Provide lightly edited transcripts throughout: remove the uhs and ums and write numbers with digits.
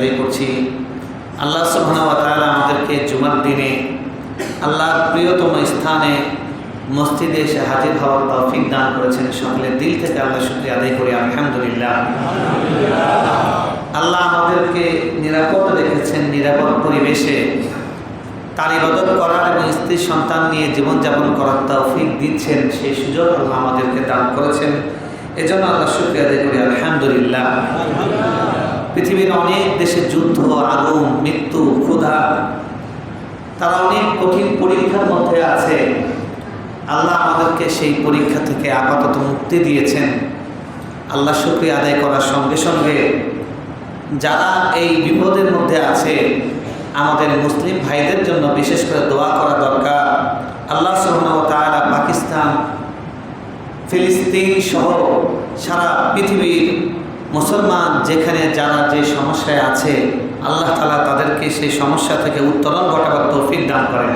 আদায় করছি। আল্লাহ সুবহানাহু ওয়া তাআলা আমাদেরকে জুমার দিনে আল্লাহর প্রিয়তম স্থানে মসজিদে এসে হাজির হওয়ার তৌফিক দান করেছেন। সকলে দিল থেকে আল্লাহ শুকরিয়া আদায় করি, আলহামদুলিল্লাহ। আল্লাহ আমাদেরকে নিরাপদ রেখেছেন, নিরাপদ পরিবেশে তার ইবাদত করার এবং স্ত্রী সন্তান নিয়ে জীবনযাপন করার তৌফিক দিচ্ছেন। সেই সুযোগ আল্লাহ আমাদেরকে দান করেছেন, এজন্য আল্লাহ শুকরিয়া আদায় করি, আলহামদুলিল্লাহ। পৃথিবীর অনেক দেশে যুদ্ধ, আগুন, মৃত্যু, ক্ষুধা, তারা অনেক কঠিন পরীক্ষার মধ্যে আছে। আল্লাহ আমাদেরকে সেই পরীক্ষা থেকে আপাতত মুক্তি দিয়েছেন। আল্লাহ শুকরিয়া আদায় করার সঙ্গে সঙ্গে যারা এই বিপদের মধ্যে আছে, আমাদের মুসলিম ভাইদের জন্য বিশেষ করে দোয়া করা দরকার। আল্লাহ সুবহানাহু ওয়া তাআলা পাকিস্তান, ফিলিস্তিন সহ সারা পৃথিবীর মুসলমান যেখানে যারা যে সমস্যায় আছে, আল্লাহ তাআলা তাদেরকে সেই সমস্যা থেকে উত্তরণ ঘটাবার তৌফিক দান করেন।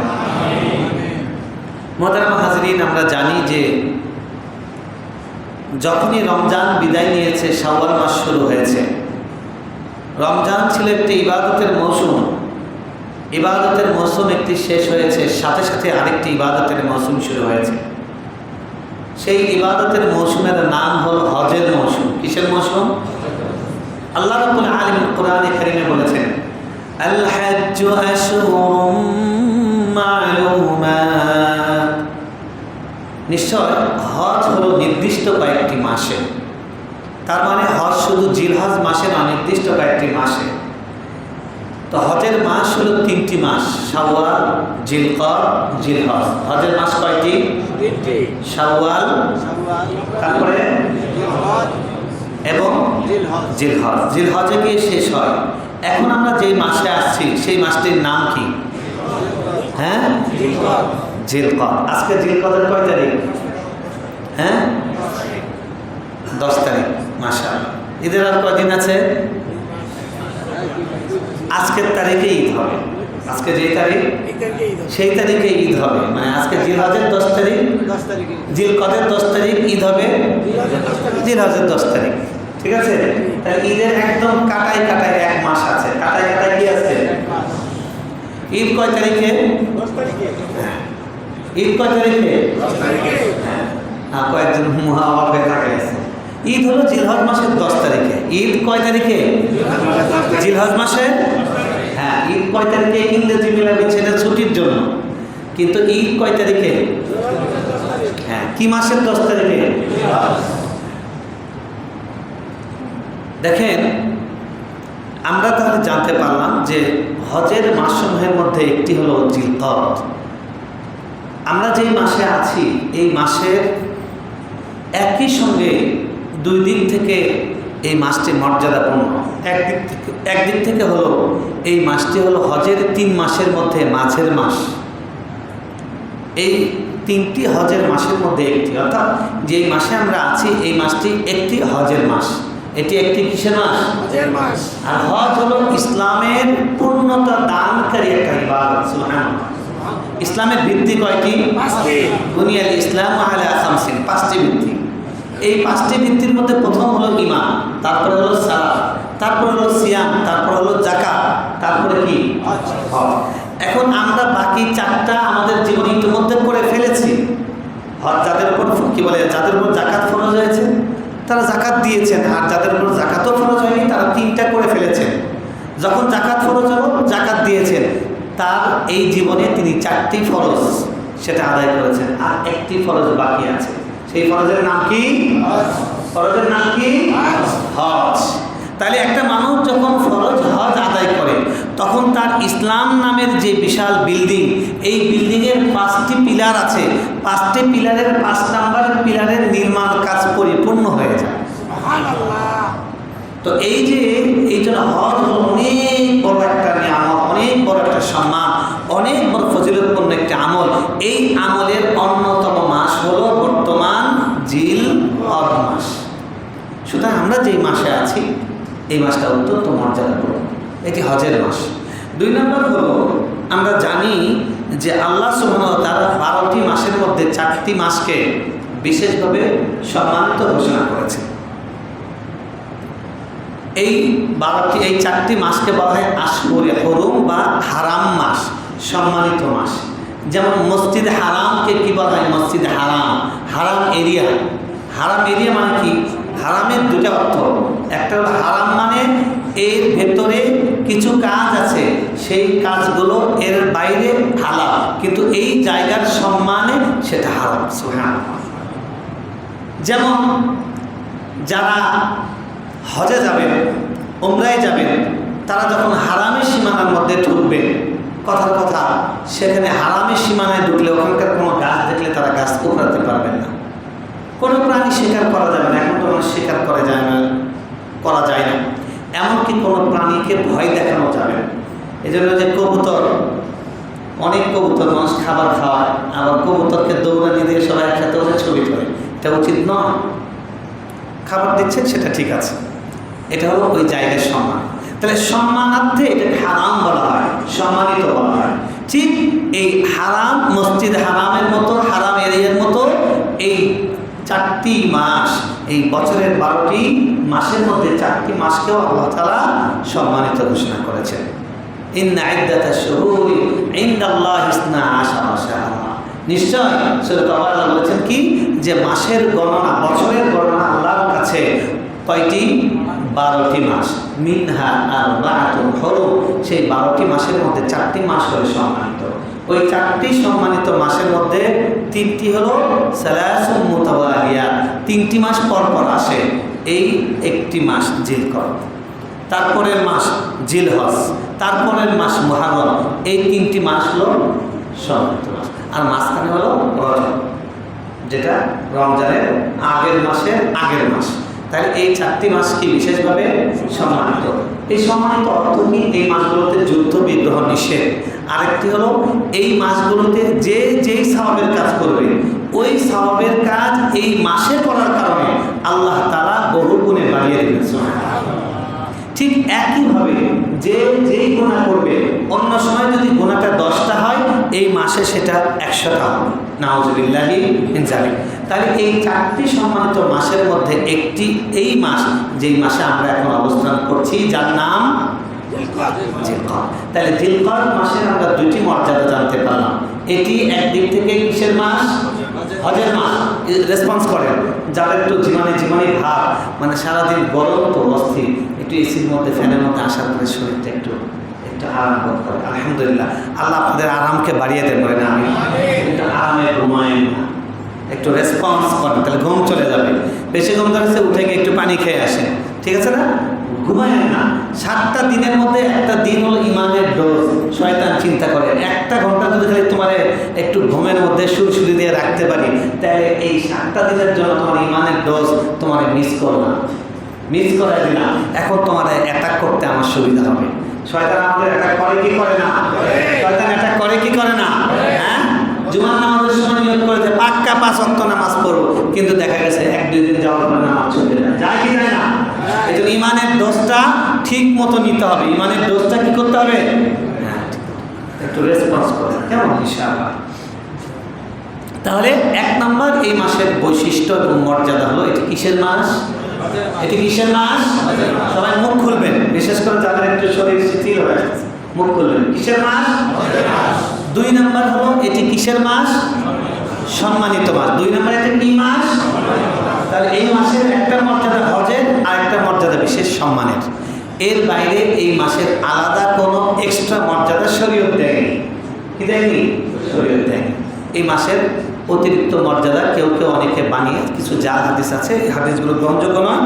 মোহতারাম হাজরিন, আমরা জানি যে যখনই রমজান বিদায় নিয়েছে, শাওয়াল মাস শুরু হয়েছে। রমজান ছিল একটি ইবাদতের মৌসুম, ইবাদতের মৌসুম একটি শেষ হয়েছে, সাথে সাথে আরেকটি ইবাদতের মৌসুম শুরু হয়েছে। সেই ইবাদতের মৌসুমের নাম হলো হজের মৌসুম। কিসের মৌসুম? আল্লাহ রাব্বুল আলামিন কোরআনে কারীমে বলেছেন, আল হাজ্জু আশহুরুম মা'লুমাত। নিশ্চয় হজ হলো নির্দিষ্ট কয়েকটি মাসে। তার মানে হজ শুধু জিলহজ মাসে না, নির্দিষ্ট কয়েকটি মাসে। তো হজের মাস হলো 3টি মাস, শাওয়াল, জিলকদ, জিলহজ। হজের মাস কয়টি? 3টি। শাওয়াল, তারপরে এবং জিলহজ। জিলহজে গিয়ে শেষ হয়। এখন আমরা যেই মাসে আসছি সেই মাসটির নাম কি? হ্যাঁ, জিলকদ। আজকে জিলকদের কয় তারিখ? হ্যাঁ, 10 তারিখ। মাশাআল্লাহ। ঈদের আর কয়দিন আছে? আজকের তারিখে ঈদ হবে। আজকে যেই তারিখ, সেই তারিখে ঈদ হবে। মানে আজকে জিলহজের 10 তারিখ, জিলকদের 10 তারিখ ঈদ হবে, জিলহজের 10 তারিখ। ঠিক আছে? তাহলে ঈদের একদম কাটায় কাটায় 1 মাস আছে। কাটায় কাটায় কি আছে? ঈদ কয় তারিখে? 10 তারিখে। ঈদ কয় তারিখে? 10 তারিখে। হ্যাঁ, কয়েকজন মুহাওয়ার হয়ে থাকে আছে। ঈদ হলো জিলহজ মাসের 10 তারিখে। ঈদ কয় তারিখে? জিলহজ মাসের। হ্যাঁ, ঈদ কয় তারিখে? ইংরেজি মিলাবে ছেলে ছুটির জন্য। কিন্তু ঈদ কয় তারিখে? হ্যাঁ, কি মাসের 10 তারিখে? দেখেন, আমরা তাহলে জানতে পারলাম যে হজের মাসসমূহের মধ্যে একটি হলো জিলকদ। আমরা যেই মাসে আছি, এই মাসের একই সঙ্গে 2 দিক থেকে এই মাসটি মর্যাদাপূর্ণ। একদিক থেকে হলো এই মাসটি হলো হজের 3 মাসের মধ্যে মাঝের মাস। এই 3টি হজের মাসের মধ্যে একটি, অর্থাৎ যেই মাসে আমরা আছি এই মাসটি একটি হজের মাস। এটি একটি কিসের মাস? হজের মাস। আর হজ হলো ইসলামের পূর্ণতা দানকারী একটা ইবাদত। সুবহানাল্লাহ। ইসলামের ভিত্তি কয়টি? 5টি। বুনিয়াল ইসলাম আলা 5, 5টি ভিত্তি। এই 5টি ভিত্তির মধ্যে প্রথম হলো ঈমান, তারপরে হলো সালাত, তারপরে হলো সিয়াম, তারপরে হলো যাকাত, তারপরে কি? হজ। এখন আমরা বাকি 4টা আমাদের জীবনে ইতিমধ্যে করে ফেলেছি। হজ যাদের উপর কি বলে, যাদের উপর যাকাত ফরজ হয়েছে তারা যাকাত দিয়েছেন, আর যাদের উপর যাকাতও ফরজ হয়নি তারা 3টা করে ফেলেছেন। যখন যাকাত ফরজ হলো, যাকাত দিয়েছেন, তার এই জীবনে তিনি 4টি ফরজ সেটা আদায় করেছেন, আর একটি ফরজ বাকি আছে। সেই ফরজের নাম কি? হজ। ফরজের নাম কি? হজ। তাহলে একটা মানুষ যখন ফরজ হজ আদায় করে, তখন তার ইসলাম নামের যে বিশাল বিল্ডিং, এই বিল্ডিংয়ের 5টি পিলার আছে। 5টি পিলারের 5 নম্বরের পিলারের নির্মাণ কাজ পরিপূর্ণ হয়ে যায়। তো এই যে এই জন্য হজ অনেক বড় একটা নিয়ামত, অনেক বড় একটা সম্মান, অনেক বড় ফজিলতপূর্ণ একটা আমল। এই আমলের অন্যতম মাস হলো বর্তমান জিলহজ মাস। সুতরাং আমরা যেই মাসে আছি এই মাসটা অত্যন্ত মর্যাদাপূর্ণ, এটি হজের মাস। 2 নম্বর হলো, আমরা জানি যে আল্লাহ সুবহানাহু ওয়া তাআলা 12টি মাসের মধ্যে 4টি মাসকে বিশেষভাবে সম্মানিত ঘোষণা করেছে। এই 12টি এই 4টি মাসকে বলা হয় আশহুরে হুরুম বা হারাম মাস, সম্মানিত মাস। যেমন মসজিদ হারামকে কি বলা হয়? মসজিদ হারাম, হারাম এরিয়া। হারাম এরিয়া মানে কি? হারামের দুটো অর্থ, একটা হলো হারাম মানে এর ভেতরে কিছু কাজ আছে, সেই কাজগুলো এর বাইরে হালাল, কিন্তু এই জায়গার সম্মানে সেটা হারাম। সুবহানাল্লাহ। যেমন যারা হজে যাবেন, উমরায় যাবেন, তারা যখন হারামের সীমানার মধ্যে ঢুকবে, কথার কথা সেখানে হারামের সীমানায় ঢুকলে ওখানকার কোনো গাছ দেখলে তারা গাছ উপড়াতে পারবেন না, কোনো প্রাণী শিকার করা যাবে না। এখন তো মানুষ শিকার করা যায় না, এমনকি কোনো প্রাণীকে ভয় দেখানো যাবে না। এই জন্য যে কবুতর, অনেক কবুতর মানুষ খাবার খাওয়ায়, আবার কবুতরকে দৌড়ানি দিয়ে সবাই একসাথে ওদের ছবি ধরে, এটা উচিত নয়। খাবার দিচ্ছেন সেটা ঠিক আছে, এটা হলো ওই জায়গার সম্মান। তাহলে সম্মানার্থে এটাকে হারাম বলা হয়, সম্মানিত বলা হয়। ঠিক এই হারাম, মসজিদ হারামের মতো, হারাম এরিয়ার মতো এই 4টি মাস, এই বছরের 12টি মাসের মধ্যে 4টি মাসকেও আল্লাহ তাআলা সম্মানিত ঘোষণা করেছেন। ইন্না ইদ্দাতাশ শুহুরি ইনদাল্লাহি 12 শাহরা। নিশ্চয় সূরা আল্লাহ বলেছেন কি, যে মাসের গণনা, বছরের গণনা আল্লাহর কাছে কয়টি? 12টি মাস। মিনহা আরবাআতুন হুরুম, সেই 12টি মাসের মধ্যে 4টি মাস হলো সম্মানিত। ওই 4টি সম্মানিত মাসের মধ্যে 3টি হলো সালাসুন মুতাওয়ালিয়াত, 3টি মাস পর পর আসে। এই একটি মাস জিলকদ, তারপরের মাস জিলহজ, তারপরের মাস মুহররম। এই 3টি মাস হলো সম্মানিত মাস। আর মাঝখানে হলো রজব, যেটা রমজানের আগের মাসের আগের মাস। তাহলে এই 4টি মাস কি বিশেষভাবে সম্মানিত। এই সম্মানিত অর্থ কি? এই মাসগুলোতে যুদ্ধ বিগ্রহ নিষেধ। আরেকটি হলো এই মাসগুলোতে যে যেই সওয়াবের কাজ করবে, ওই সওয়াবের কাজ এই মাসে করার কারণে আল্লাহ তাআলা বহু গুণে বাড়িয়ে দেবেন। ঠিক একইভাবে যে যেই গুনাহ করবে, অন্য সময় যদি গুনাহটা 10টা হয়, এই মাসে সেটা 100টা হবে। নাউযুবিল্লাহি মিন যালিক। তাহলে এই 4টি সম্মানিত মাসের মধ্যে একটি এই মাস, যেই মাসে আমরা এখন অবস্থান করছি, যার নাম জিলকদ। তাহলে জিলকদ মাসের আমরা 2টি মর্যাদা জানতে পারলাম। এটি একদিক থেকে কিসের মাস? হজের মাস। রেসপন্স করেন যাদের একটু জীবনে ভাব, মানে সারাদিন গরম তো অস্থির, একটু এসির মধ্যে, ফ্যানের মধ্যে আসার পরে শরীরটা একটু আরাম বোধ করে। আলহামদুলিল্লাহ, আল্লাহ আপনাদের আরামকে বাড়িয়ে দেন, বলেন আমি। একটু আরামে ঘুমায়েন না, একটু রেসপন্স করেন, তাহলে ঘুম চলে যাবে। বেশি ঘুম ধরেছে, উঠে গিয়ে একটু পানি খেয়ে আসেন, ঠিক আছে না? ঘুমায়েন না। 7টা দিনের মধ্যে একটা দিন হলো ইমানের ডোজ। শয়তান চিন্তা করে 1টা ঘন্টা যদি খালি তোমার একটু ঘুমের মধ্যে সুরসুরি দিয়ে রাখতে পারি, তাহলে এই 7টা দিনের জন্য তোমার ইমানের ডোজ তোমার মিস করো না, মিস করাই দিনা। এখন তোমার অ্যাটাক করতে আমার সুবিধা হবে। শয়তান আমাদের অ্যাটাক করে কি করে না? শয়তান অ্যাটাক করে কি করে না? হ্যাঁ, জুমার নামাজের সময় নিয়ত করে যে পাক্কা 5 ওয়াক্ত নামাজ পড়বো, কিন্তু দেখা গেছে 1-2 দিন যাওয়ার পরে নামাজ চলে যায় কি যায় না? এই জন্য ইমানের ডোজটা ঠিক মতো নিতে হবে। ইমানের ডোজটা কি করতে হবে? হ্যাঁ, একটু রেসপন্স করতে, কেমন? ইনশাআল্লাহ। তাহলে 1 নম্বর এই মাসের বৈশিষ্ট্য এবং মর্যাদা হলো, এটি কিসের মাস? এটি কিসের মাস? সবাই মুখ খুলবেন, বিশেষ করে যাদের একটু শরীর শিথিল হয়ে গেছে, মুখ খুলবেন। কিসের মাস? 2 নম্বর হলো এটি কিসের মাস? সম্মানিত মাস। 2 নম্বর এটা কি মাস? তাহলে এই মাসের একটা মর্যাদা হজের, আর একটা মর্যাদা বিশেষ সম্মানের। এর বাইরে এই মাসের আলাদা কোনো এক্সট্রা মর্যাদা শরীয়ত দেয়নি। কি দেয়নি? শরীয়ত দেয়নি। এই মাসের অতিরিক্ত মর্যাদা কেউ অনেকে বানিয়ে কিছু জাল হাদিস আছে, এই হাদিসগুলো গ্রহণযোগ্য নয়।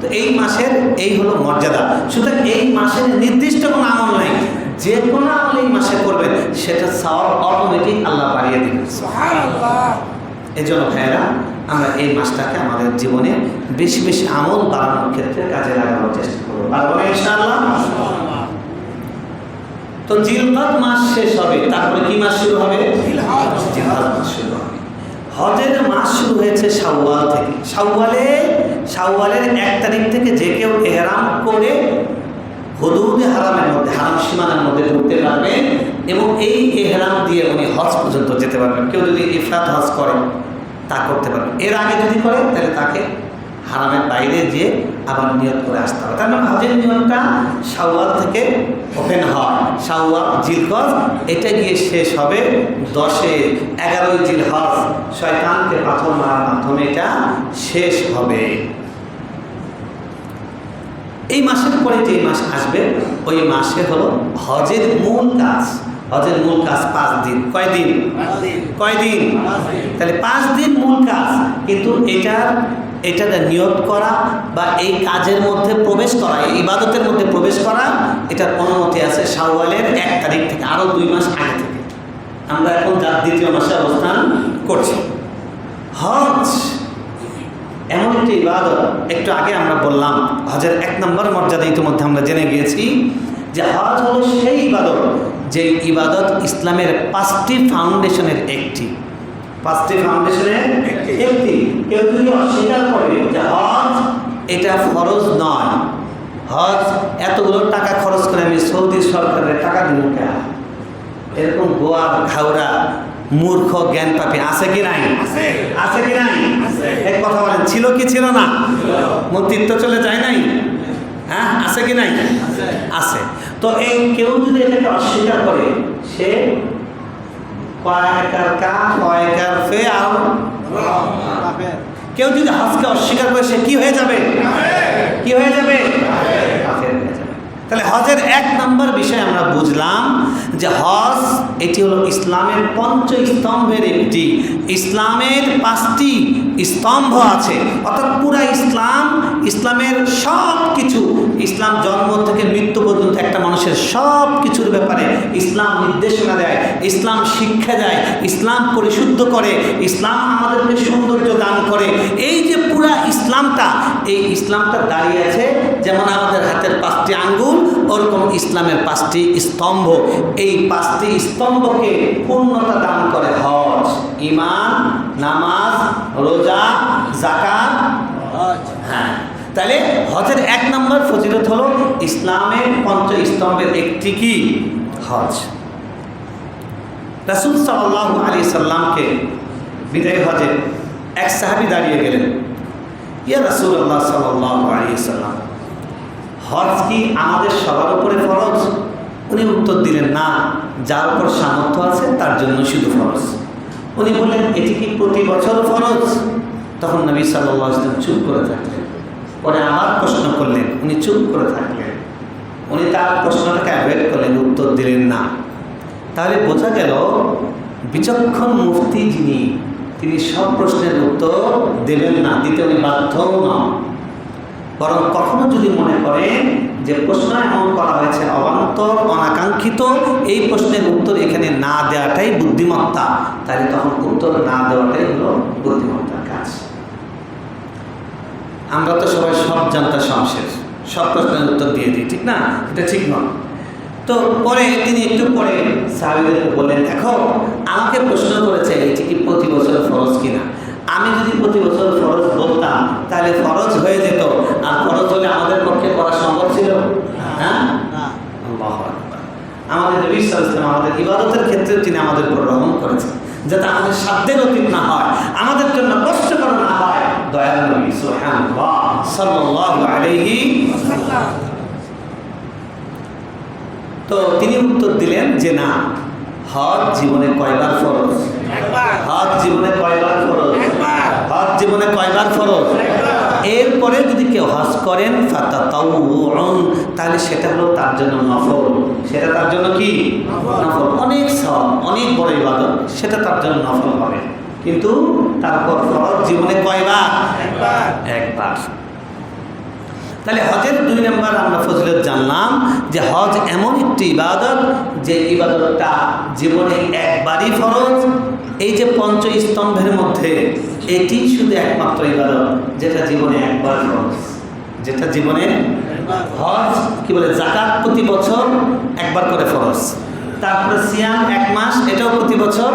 তো এই মাসের এই হলো মর্যাদা। সুতরাং এই মাসের নির্দিষ্ট কোনো আমল নাই, যে কোনো আমল এই মাসে করবেন সেটা সওয়াব অটোমেটিক আল্লাহ বাড়িয়ে দিবেন। সুবহানাল্লাহ। এই জন্য ভাইয়েরা, আমরা এই মাসটাকে আমাদের জীবনে বেশি বেশি আমল বাড়ানোর ক্ষেত্রে কাজে লাগানোর চেষ্টা করবো, পারবো না ইনশাআল্লাহ? তো জিলকদ মাস শেষ হবে, তারপরে কি মাস শুরু হবে? জিলহজ মাস শুরু হবে। হজের মাস শুরু হয়েছে শাওয়াল থেকে। শাওয়ালের 1 তারিখ থেকে যে কেউ ইহরাম করে হুদুদে হারামের মধ্যে, হারাম সীমানার মধ্যে ঢুকতে পারবেন এবং এই ইহরাম দিয়ে উনি হজ পর্যন্ত যেতে পারবেন। কেউ যদি ইফরাত হজ করে তা করতে পারবেন। এর আগে যদি করে তাহলে তাকে হারামের বাইরে গিয়ে আবার নিয়ত করে আসতে হবে। তার মানে হজের নিয়তটা শাওয়াল থেকে ওপেন হয়, শাওয়াল জিলহজ, এটা গিয়ে শেষ হবে 10-এ 11ই জিলহজ, শয়তানকে পাথর মারার মাধ্যমে এটা শেষ হবে। এই মাসের পরে যে মাস আসবে ওই মাসে হলো হজের মূল কাজ। হজের মূল কাজ 5 দিন। কয়দিন? কয়দিন? তাহলে 5 দিন মূল কাজ, কিন্তু এটা নিয়ত করা বা এই কাজের মধ্যে প্রবেশ করা, এই ইবাদতের মধ্যে প্রবেশ করা, এটার অনুমতি আছে শাওয়ালের 1 তারিখ থেকে, আরও 2 মাস আগে থেকে। আমরা এখন যার 2য় মাসে অবস্থান করছি। হজ এমন একটি ইবাদত, একটু আগে আমরা বললাম হজের 1 নম্বর মর্যাদা ইতিমধ্যে আমরা জেনে গিয়েছি যে হজ হলো সেই ইবাদত যে ইবাদত ইসলামের 5টি ফাউন্ডেশনের একটি। 5টি ফাউন্ডেশনের একটি। কেউ যদি অস্বীকার করে যে হজ এটা ফরজ নয়, হজ এতগুলো টাকা খরচ করে আমি সৌদি সরকারের টাকা দিব কেন, এরকম গোয়ার ঘাওড়া মূর্খ জ্ঞান পাপি আছে কি নাই? আছে কি নাই? এক কথা বলেন, ছিল কি ছিল না? মন্ত্রিত্ব চলে যায় নাই? হ্যাঁ, আছে কি নাই? আছে। তো এই কেউ যদি এটাকে অস্বীকার করে, সে কেউ যদি হজকে অস্বীকার করে, সে কি হয়ে যাবে? কি হয়ে যাবে? তাহলে হজের 1 নম্বর বিষয় আমরা বুঝলাম যে হজ এটি হলো ইসলামের 5 স্তম্ভের একটি। ইসলামের 5টি স্তম্ভ আছে, অর্থাৎ পুরা ইসলামের সব কিছু, ইসলাম জন্ম থেকে মৃত্যু পর্যন্ত একটা মানুষের সব কিছুর ব্যাপারে ইসলাম নির্দেশনা দেয়, ইসলাম শিক্ষা দেয়, ইসলাম পরিশুদ্ধ করে, ইসলাম আমাদেরকে সৌন্দর্য দান করে। এই যে পুরা ইসলামটা, এই ইসলামটা দাঁড়িয়ে আছে যেমন আমাদের হাতের 5টি আঙ্গুল, ওরকম ইসলামের 5টি স্তম্ভ। এই 5টি স্তম্ভকে পূর্ণতা দান করে হজ। ঈমান, নামাজ, রোজা, যাকাত, হজ। হ্যাঁ, তাহলে হজের 1 নম্বর ফজিলত হলো ইসলামের 5 স্তম্ভের একটি কি? হজ। রাসূল সাল্লাল্লাহু আলাইহি সাল্লামকে বিদায় হজে এক সাহাবী দাঁড়িয়ে গেলেন, ইয়া রাসূলুল্লাহ সাল্লাল্লাহু আলাইহি সাল্লাম, হজ কি আমাদের সবার উপরে ফরজ? উনি উত্তর দিলেন, না, যার উপর সামর্থ্য আছে তার জন্য শুধু ফরজ। উনি বললেন, এটি কি প্রতি বছর ফরজ? তখন নবী সাল্লাল্লাহু আলাইহি ওয়াসাল্লাম চুপ করে থাকলেন। পরে আবার প্রশ্ন করলেন, উনি চুপ করে থাকলেন। উনি তার প্রশ্নটাকে অ্যাভয়েড করলেন, উত্তর দিলেন না। তাহলে বোঝা গেল বিচক্ষণ মুফতি যিনি, তিনি সব প্রশ্নের উত্তর দেবেন না, দিতে উনি বাধ্যও নন। বরং কখনো যদি মনে করেন যে প্রশ্ন এমন করা হয়েছে অবান্তর, অনাকাঙ্ক্ষিত, এই প্রশ্নের উত্তর এখানে না দেওয়াটাই বুদ্ধিমত্তা, তাহলে তখন উত্তর না দেওয়াটাই হলো বুদ্ধিমত্তার কাজ। আমরা তো সবাই সব জানতা সংশেষ, সব প্রশ্নের উত্তর দিয়ে দিই, ঠিক না? এটা ঠিক নয়। তো পরে তিনি একটু পরে সাহাবীদেরকে বললেন, দেখো, আমাকে প্রশ্ন করেছে এটি কি প্রতি বছর ফরজ কিনা। আমি যদি প্রতি বছর ফরজ বলতাম তাহলে ফরজ হয়ে যেত, আর ফরজ হলে আমাদের পক্ষে করা সম্ভব ছিল? হ্যাঁ, আল্লাহু আকবার। আমাদের নবী সাল্লাল্লাহু আলাইহি ওয়াসাল্লাম আমাদের ইবাদতের ক্ষেত্রে তিনি আমাদের উপর রহম করেছেন, যাতে আমাদের সাধ্যের অতীত না হয়, আমাদের জন্য কষ্টকর না হয়। দয়াল নবী সুবহানাল্লাহ সাল্লাল্লাহু আলাইহি ওয়াসাল্লাম। তো তিনি উত্তর দিলেন যে না, হজ জীবনে কয়বার ফরজ? হজ জীবনে কয়বার ফরজ? হজ জীবনে কয়বার ফরজ? এরপরে যদি কেউ হজ করেন ফাতাতাউউন, তাহলে সেটা হলো তার জন্য নফল। সেটা তার জন্য কি? নফল। অনেক সওয়াব, অনেক বড় ইবাদত, সেটা তার জন্য নফল হবে। কিন্তু তারপর ফরজ জীবনে কয়বার? একবার। তাহলে হজের 2 নম্বর আমরা ফজিলত জানলাম যে হজ এমন একটি ইবাদত যে ইবাদতটা জীবনে একবারই ফরজ। এই যে 5 স্তম্ভের মধ্যে এটি শুধু একমাত্র ইবাদত যেটা জীবনে একবার ফরজ, যেটা জীবনে হজ কি বলে, যাকাত প্রতি বছর একবার করে ফরজ, তারপরে সিয়াম 1 মাস, এটাও প্রতি বছর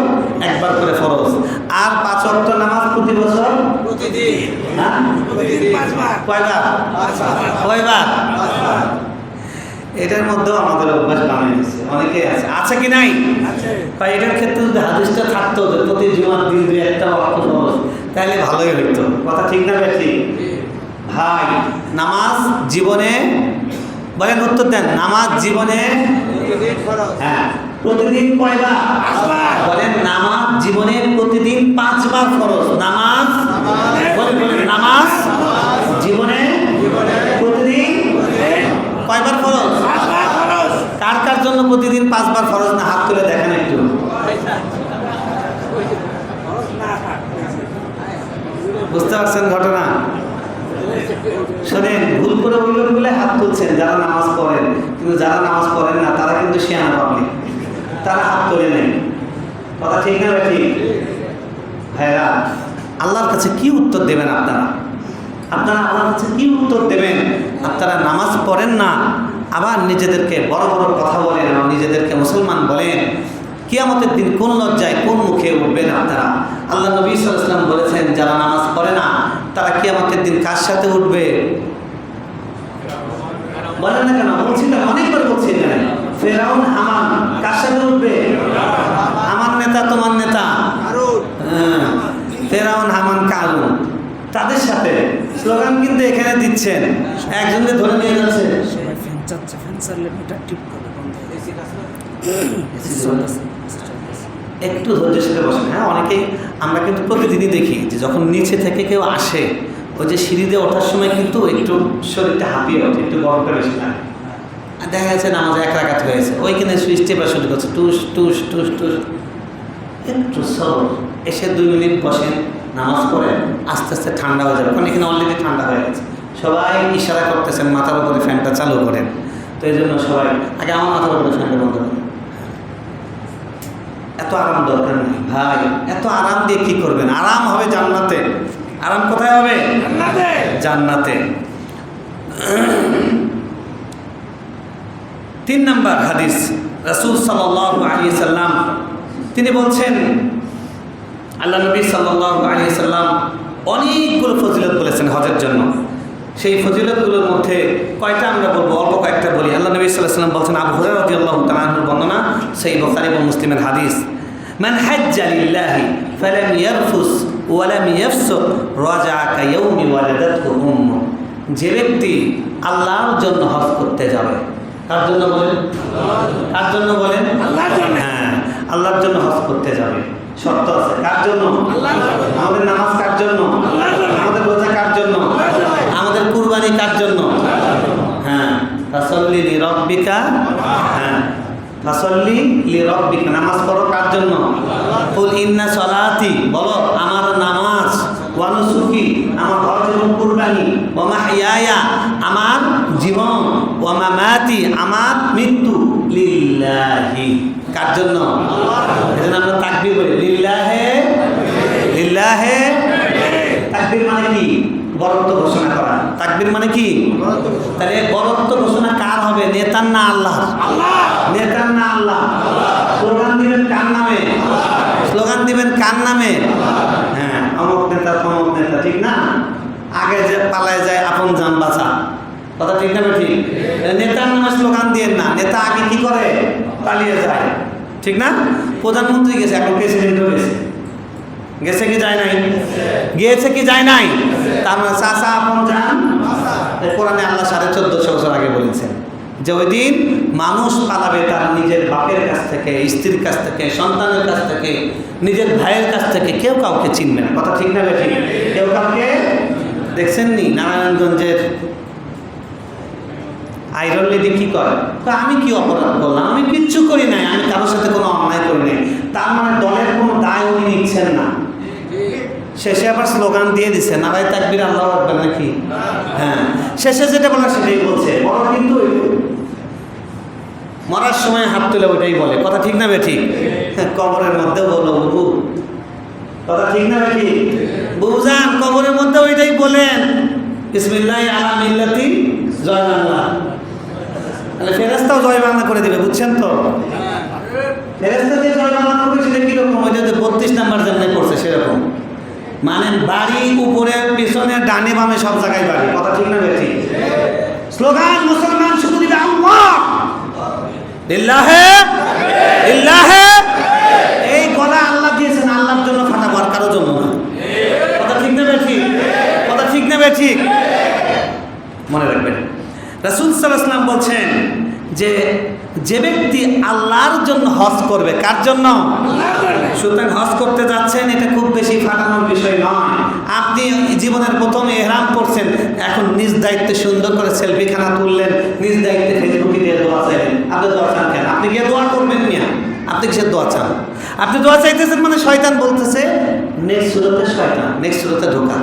একবার করে ফরজ, আর 5 ওয়াক্ত নামাজ প্রতি বছর প্রতিদিন। হ্যাঁ, প্রতিদিন 5 বার। কয়বার? 5 বার। এটার মধ্যেও আমাদের অভ্যাস বানিয়ে দিচ্ছে অনেকে আছে কি নাই? এটার ক্ষেত্রে যদি হাদিসটা থাকতো যে প্রতি জুমার দিন 2-1টা ওয়াক্ত ফরজ, তাহলে ভালোই হইতো। কথা ঠিক না? ঠিক ভাই নামাজ জীবনে, বলেন উত্তর দেন, নামাজ জীবনে হ্যাঁ প্রতিদিন কয়বার? বলেন নামাজ জীবনে প্রতিদিন 5 বার ফরজ। নামাজ বলেন নামাজ জীবনে প্রতিদিন কয়বার ফরজ? কার কার জন্য প্রতিদিন 5 বার ফরজ না? হাত তুলে দেখেন একটু। বুঝতে পারছেন ঘটনা? শোনেন, ভুল করে বলে হাত তুলছেন যারা নামাজ পড়েন, কিন্তু যারা নামাজ পড়েন না তারা কিন্তু শিয়ানা পাবলিক, তারা হাত তোলে নেই। কথা ঠিক না ঠিক? ভাইরা, আল্লাহর কাছে কি উত্তর দেবেন আপনারা? আপনারা আল্লাহর কাছে কি উত্তর দেবেন? আপনারা নামাজ পড়েন না, আবার নিজেদেরকে বড় বড় কথা বলেন এবং নিজেদেরকে মুসলমান বলেন। কিয়ামতের দিন কোন লজ্জায় কোন মুখে উঠবেন আপনারা? আল্লাহ নবী সাল্লাল্লাহু আলাইহি ওয়াসাল্লাম বলেছেন, যারা নামাজ পড়ে না তারা কিয়ামতের দিন কার সাথে উঠবে? বলেন না কেন? বলছি না, অনেকবার বলছি না। ফেরাউন হামান কার সাথে উঠবে? আমার নেতা তোমার নেতা ফেরাউন হামান কারুন, তাদের সাথে স্লোগান কিন্তু এখানে দিচ্ছেন, একজনকে ধরে নিয়ে যাচ্ছে। একটু ধৈর্যের সাথে বসেন। হ্যাঁ, অনেকেই আমরা কিন্তু প্রতিদিনই দেখি যে যখন নিচে থেকে কেউ আসে, ওই যে সিঁড়ি দিয়ে ওঠার সময় কিন্তু একটু শরীরটা হাঁপিয়ে ওঠে, একটু গরমটা বেশি লাগে। দেখা যাচ্ছে নামাজ 1 রাকাত হয়েছে, ওইখানে স্টেপা শুরু করছে, টুস টুস টুস টুস। একটু সবর, এসে 2 মিনিট বসেন, নামাজ পড়েন, আস্তে আস্তে ঠান্ডা হয়ে যাবে। কারণ এখানে অলরেডি ঠান্ডা হয়ে গেছে, সবাই ইশারা করতেছেন মাথার উপরে ফ্যানটা চালু করেন। তো এই জন্য সবাই আগে আমার মাথার উপরে ফ্যানটা বন্ধ করেন। এত আরাম দরকার নেই ভাই, এত আরাম দিয়ে কি করবেন? আরাম হবে জান্নাতে। আরাম কোথায় হবে? জান্নাতে। 3 নম্বর হাদিস, রাসূল সাল্লাল্লাহু আলাইহি সাল্লাম তিনি বলছেন, আল্লাহ নবী সাল্লাল্লাহু আলাইহি সাল্লাম অনেকগুলো ফজিলত বলেছেন হজের জন্য। সেই ফজিলতগুলোর মধ্যে কয়টা আমরা বলবো? অল্প কয়েকটা বলি। আল্লাহ নবী সাল্লাল্লাহু আলাইহি সাল্লাম বলছেন, আবু হুরায়রা রাদিয়াল্লাহু তাআলা আনহুর বর্ণনা, সহিহ বুখারী এবং মুসলিমের হাদিস, মান হাজ্জা লিল্লাহি ফালাম ইয়ারফুস ওয়া লাম ইয়াফসুক রাজাআ কায়াউমি ওয়ালাদাতহু উম্মু। যে ব্যক্তি আল্লাহর জন্য হজ করতে যাবে, কার জন্য বলেন? কার জন্য বলেন? আল্লাহর জন্য। হ্যাঁ, আল্লাহর জন্য হজ করতে যাবে। শর্ত আছে, কার জন্য? আল্লাহর জন্য। আমাদের নামাজ কার জন্য? আল্লাহর জন্য। আমাদের রোজা কার জন্য? আল্লাহর জন্য। আমাদের কুরবানি কার জন্য? হ্যাঁ, ফাসাল্লি লিরাব্বিকা। হ্যাঁ, ফাসাল্লি লিরাব্বিকা, নামাজ পড়ো কার জন্য? কুল ইন্না সলাতি, বলো আমার নামাজ, ওয়া নুসুকি, আমার হজ এবং কুরবানি, ওয়া মাহইয়ায়া, আমার জীবন, ওয়া মামাতি, আমার মৃত্যু, লিল্লাহি, কার জন্য? এজন্য আমরা তাকবীর বলি, লিল্লাহে লিল্লাহে। তাকবীর মানে কি? বরত্ব ঘোষণা করা। তাকবীর মানে কি? তাহলে বরত্ব ঘোষণা কার হবে? নেতার না আল্লাহ? নেতার না আল্লাহ? স্লোগান দিবেন কার নামে? স্লোগান দিবেন কার নামে? হ্যাঁ, অমুক নেতা তমুক নেতা, ঠিক না? আগে যে পালায় যায় আপন জান বাঁচা, কথা ঠিক না ঠিক? নেতার নামে স্লোগান দিয়ে না, নেতা আগে কি করে? পালিয়ে যায়, ঠিক না? প্রধানমন্ত্রী গেছে, এখন প্রেসিডেন্টও গেছে, গেছে কি যায় নাই? গিয়েছে কি যায় নাই? তার মানে চাচা আপন জান। কোরআনে আল্লাহ 1450 বছর আগে বলেছেন যে ওই দিন মানুষ পালাবে তার নিজের বাপের কাছ থেকে, স্ত্রীর কাছ থেকে, সন্তানের কাছ থেকে, নিজের ভাইয়ের কাছ থেকে, কেউ কাউকে চিনবে না, কথা ঠিক না ঠিক? কেউ কাউকে দেখছেন নি? নারায়ণগঞ্জের আইরন লেডি কি করে? আমি কি অপরাধ করলাম? আমি কিচ্ছু করি নাই, আমি কারোর সাথে কোনো অন্যায় করি নাই। তার মানে দলের কোনো দায় উনি নিচ্ছেন না। শেষে আবার স্লোগান দিয়ে দিচ্ছে, নারায় তাকবীর আল্লাহু আকবার নাকি? হ্যাঁ, শেষে যেটা বলে সেটাই বলছে। বড় কিন্তু মরার সময় হাত তুলে ওইটাই বলে, কথা ঠিক না ঠিক? কবরের মধ্যে বলো বুবু, কথা ঠিক না ঠিক? বুবুজান কবরের মধ্যে ওইটাই বলেন, বিসমিল্লাহি আলা মিল্লাতি জয় বাংলা। তাহলে ফেরেশতাও জয় বাংলা করে দিবে, বুঝছেন তো? ফেরেশতা দিয়ে জয় বাংলা করবে, সেটা কিরকম? ওই যে 32 নাম্বার জান্নাতে পড়ছে সেরকম, মানে বাড়ি উপরে পিছনে ডানে বামে সব জায়গায় বাড়ি, কথা ঠিক না ঠিক? স্লোগান মুসলমান শুধু দিবে আল্লাহ লিল্লাহে লিল্লাহে। এই গলা আল্লাহ দিয়েছেন, আল্লাহর জন্য ফাটাবো, আর কারোর জন্য না, কথা ঠিক না ঠিক? কথা ঠিক না ঠিক? বলছেন যে যে ব্যক্তি আল্লাহর জন্য হজ করবে, কার জন্য? সুতরাং হজ করতে যাচ্ছেন, এটা খুব বেশি ফাটানোর বিষয় নয়। আপনি জীবনের প্রথম ইহরাম করছেন, এখন নিজ দায়িত্বে সুন্দর করে সেলফিখানা তুললেন, নিজ দায়িত্বে ফেসবুকে দিয়ে দোয়া চাইলেন। আপনি দোয়া চান কেন? আপনি গিয়ে দোয়া করবেন মিয়া, আপনি কিসের দোয়া চান? আপনি দোয়া চাইতেছেন মানে শয়তান বলতেছে নেক্সট সুরতে শয়তান, নেক্সট সুরতে ঢোকা।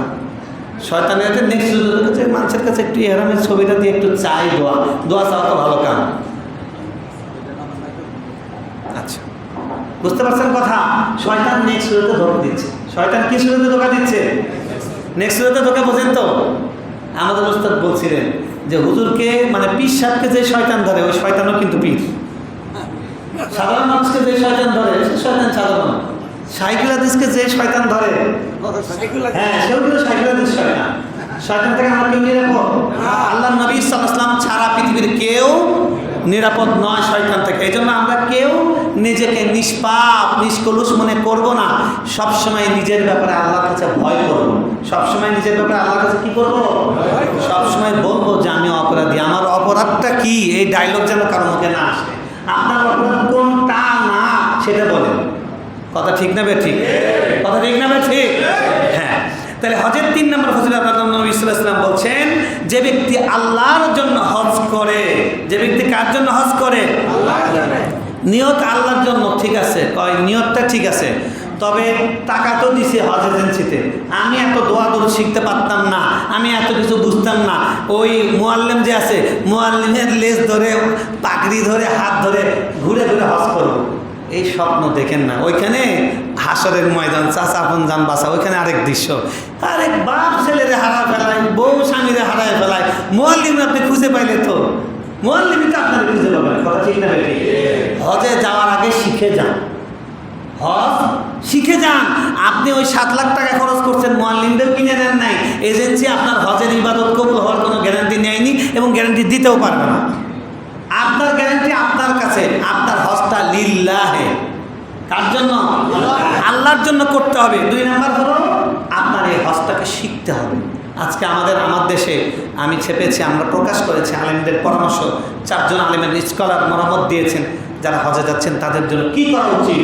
শয়তানের নেক্সট সুরতে ঢোকাচ্ছে মানুষের কাছে একটু ইহরামের ছবিটা দিয়ে একটু চাই দোয়া, দোয়া চাওয়া তো ভালো কাম। আচ্ছা, বুঝতে পারছেন কথা? শয়তান নেক্সট সুরতে ধোকা দিচ্ছে। শয়তান কি সুরতে ধোকা দিচ্ছে? নেক্সট সুরতে ধোকা। বোঝেন তো? আমাদের ওস্তাদ বলছিলেন যে হুজুরকে মানে পীর সাহেবকে যে শয়তান ধরে, ওই শয়তানও কিন্তু পীর। সাধারণ মানুষকে যে শয়তান ধরে, সে শয়তান সাধারণ। সাইকুল হাদিসকে যে শয়তান ধরে, হ্যাঁ সেও কিন্তু সাইকুল হাদিস শয়তান। শয়তান থেকে আমরা কেউ নিরাপদ? আল্লাহ নবী সাল্লাল্লাহু আলাইহি ওয়াসাল্লাম ছাড়া পৃথিবীর কেউ নিরাপদ নয় শয়তান থেকে। এই জন্য আমরা কেউ নিজেকে নিষ্পাপ নিষ্কলুষ মনে করব না। সবসময় নিজের ব্যাপারে আল্লাহর কাছে ভয় করব। সবসময় নিজের ব্যাপারে আল্লাহর কাছে কি করব? সবসময় বলবো যে আমি অপরাধী, আমার অপরাধটা কি? এই ডায়লগ যেন কারো মুখে না আসে। আপনার অপরাধ কোনটা না সেটা বলেন। কথা ঠিক না বে ঠিক? কথা ঠিক না বে ঠিক? হ্যাঁ। তাহলে হজের 3 নম্বর ফজিলত নবী সাল্লাল্লাহু আলাইহি ওয়াসাল্লাম বলছেন, যে ব্যক্তি আল্লাহর জন্য হজ করে, যে ব্যক্তি কার জন্য হজ করে? আল্লাহর জন্য। নিয়ত আল্লাহর জন্য, ঠিক আছে, কয় নিয়তটা ঠিক আছে, তবে টাকা তো দিছে হজ এজেন্সিতে। আমি এত দোয়া দরুদ শিখতে পারতাম না, আমি এত কিছু বুঝতাম না। ওই মুআল্লিম যে আছে, মুআল্লিমের লেজ ধরে পাগড়ি ধরে হাত ধরে ঘুরে ঘুরে হজ করব। এই স্বপ্ন দেখেন না। ওইখানে হাসরের ময়দান, চাচা আপন জান বাসা, ওইখানে আরেক দৃশ্য। আরেক বাপ ছেলেরে হারা ফেলায়, বউ স্বামীরে হারায় ফেলায়। মুআল্লিম আপনি খুঁজে পাইলে তো, মুআল্লিমই তো আপনার খুঁজে পাবেন। কথা ঠিক না বেটি? হজে যাওয়ার আগে শিখে যান, হজ শিখে যান। আপনি ওই 7 লাখ টাকা খরচ করছেন, মুআল্লিমদের কিনে নেন নাই। এজেন্সি আপনার হজের ইবাদত কবুল হওয়ার কোনো গ্যারান্টি নেয়নি এবং গ্যারান্টি দিতেও পারবে না। আপনার গ্যারান্টি আপনার কাছে। আপনার হজটা লিল্লাহে, কার জন্য? আল্লাহর জন্য করতে হবে। 2 নম্বর হলো আপনার এই হজটাকে শিখতে হবে। আজকে আমার দেশে আমি ছেপেছি, আমরা প্রকাশ করেছি আলেমদের পরামর্শ। 4 জন আলেমের স্কলার মতামত দিয়েছেন যারা হজে যাচ্ছেন তাদের জন্য কি করা উচিত।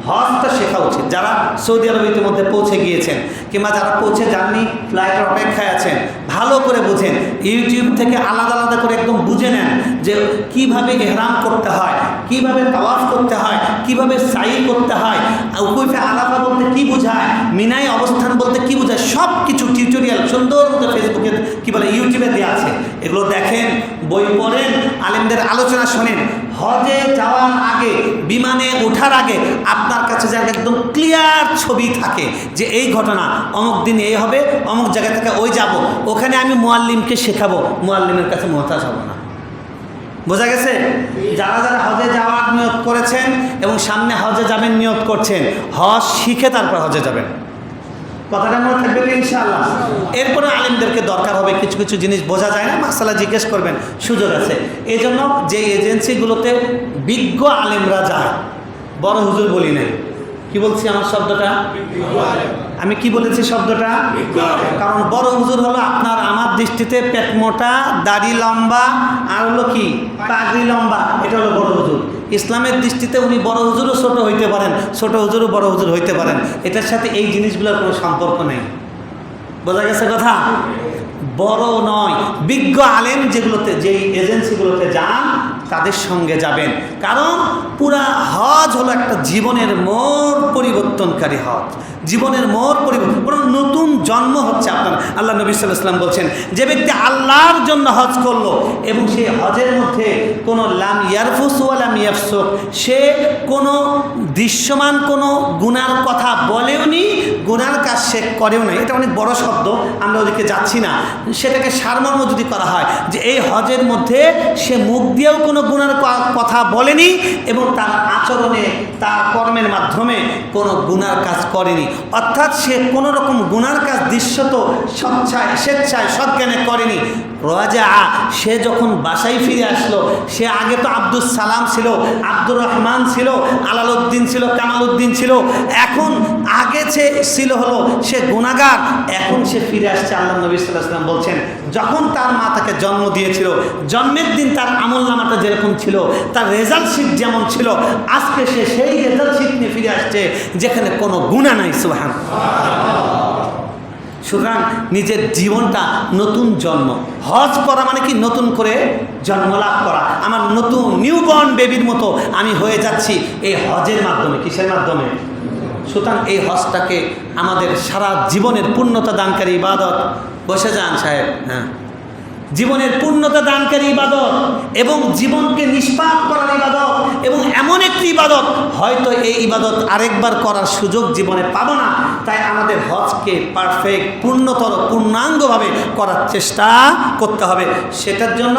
হজটা শেখা উচিত। যারা সৌদি আরব ইতিমধ্যে পৌঁছে গিয়েছেন কিংবা যারা পৌঁছে যাননি, ফ্লাইটের অপেক্ষায় আছেন, ভালো করে বুঝেন। ইউটিউব থেকে আলাদা আলাদা করে একদম বুঝে নেন যে কিভাবে ইহরাম করতে হয়, কিভাবে তাওয়াফ করতে হয়, কিভাবে সাই করতে হয়, উকুফে আরাফা বলতে কি বোঝায়, মিনায় অবস্থান বলতে কি বোঝায়, সব কিছু টিউটোরিয়াল সুন্দর মতো ফেসবুকে কি বলে ইউটিউবে দেওয়া আছে। এগুলো দেখেন, বই পড়েন, আলেমদের আলোচনা শোনেন। হজে যাওয়ার আগে, বিমানে ওঠার আগে আপনার কাছে যেন একদম ক্লিয়ার ছবি থাকে যে এই ঘটনা অমুক দিন এই হবে, অমুক জায়গা থেকে ওই যাব, ওখানে আমি মুআল্লিমকে শেখাবো, মুআল্লিমের কাছে মুহতাজ হব না। বোঝা গেছে? যারা যারা হজে যাওয়ার নিয়ত করেছেন এবং সামনে হজে যাবেন নিয়ত করছেন, হজ শিখে তারপর হজে যাবেন। কথাটা মনে থাকবে তো ইনশাআল্লাহ। এরপরে আলেমদেরকে দরকার হবে, কিছু কিছু জিনিস বোঝা যায় না, মাসালা জিজ্ঞেস করবেন, সুযোগ আছে। এই জন্য যে এজেন্সিগুলোতে বিজ্ঞ আলেমরা যায়, বড় হুজুর বলি নাই, কি বলছি আমার শব্দটা? আমি কি বলেছি শব্দটা? কারণ বড় হুজুর হলো আপনার আমার দৃষ্টিতে পেট মোটা, দাড়ি লম্বা, আর হলো কি পাগড়ি লম্বা, এটা হলো বড় হুজুর। ইসলামের দৃষ্টিতে উনি বড় হুজুরও ছোট হইতে পারেন, ছোট হুজুরও বড় হুজুর হইতে পারেন। এটার সাথে এই জিনিসগুলোর কোনো সম্পর্ক নেই। বোঝা গেছে কথা? বড় নয়, বিজ্ঞ আলেম যেগুলোতে, যেই এজেন্সিগুলোতে যান তাদের সঙ্গে যাবেন। কারণ পুরা হজ হলো একটা জীবনের মোড় পরিবর্তনকারী হজ, জীবনের মোড় পরিবর্তন, কোনো নতুন জন্ম হচ্ছে আপনার। আল্লাহ নবী সাল্লাল্লাহু আলাইহি ওয়াসাল্লাম বলছেন, যে ব্যক্তি আল্লাহর জন্য হজ করলো এবং সেই হজের মধ্যে কোনো লাম ইয়ারফুস ওয়া লাম ইয়াফসুক, সে কোনো দৃশ্যমান কোনো গুনার কথা বলেও নি, গুনার কাজ সে করেও না। এটা অনেক বড় শব্দ, আমরা ওদিকে যাচ্ছি না। সেটাকে সারমর্ম যদি করা হয় যে এই হজের মধ্যে সে মুখ দিয়েও কোনো গুনার কথা বলেনি এবং তার আচরণে, তার কর্মের মাধ্যমে কোনো গুনার কাজ করেনি, অর্থাৎ সে কোনো রকম গুনার কাজ দৃশ্যত স্বেচ্ছায় সজ্ঞানে করেনি। রাজা, সে যখন বাসায় ফিরে আসলো, সে আগে তো আব্দুস সালাম ছিল, আব্দুর রহমান ছিল, আলালউদ্দিন ছিল, কামালউদ্দিন ছিল, এখন আগে ছিল হলো সে গুনাহগার, এখন সে ফিরে আসছে। আল্লাহ নবী সাল্লাল্লাহু আলাইহি ওয়াসাল্লাম বলছেন, যখন তার মা তাকে জন্ম দিয়েছিল, জন্মের দিন তার আমলনামাটা যেরকম ছিল, তার রেজাল্ট শিট যেমন ছিল, আজকে সে সেই রেজাল্ট শিট নিয়ে ফিরে আসছে যেখানে কোনো গুনাহ নাই। সুবহানাল্লাহ। সুতরাং নিজের জীবনটা নতুন জন্ম, হজ করা মানে কি নতুন করে জন্ম লাভ করা। আমার নতুন নিউবর্ন বেবির মতো আমি হয়ে যাচ্ছি এই হজের মাধ্যমে। কিসের মাধ্যমে? সুতরাং এই হজটাকে আমাদের সারা জীবনের পূর্ণতা দানকারী ইবাদত। বসে যান সাহেব। হ্যাঁ, জীবনের পূর্ণতা দানকারী ইবাদত এবং জীবনকে নিষ্পাপ করার ইবাদত, এবং এমন একটি ইবাদত হয়তো এই ইবাদত আরেকবার করার সুযোগ জীবনে পাবো না। তাই আমাদের হজকে পারফেক্ট, পূর্ণাঙ্গভাবে করার চেষ্টা করতে হবে। সেটার জন্য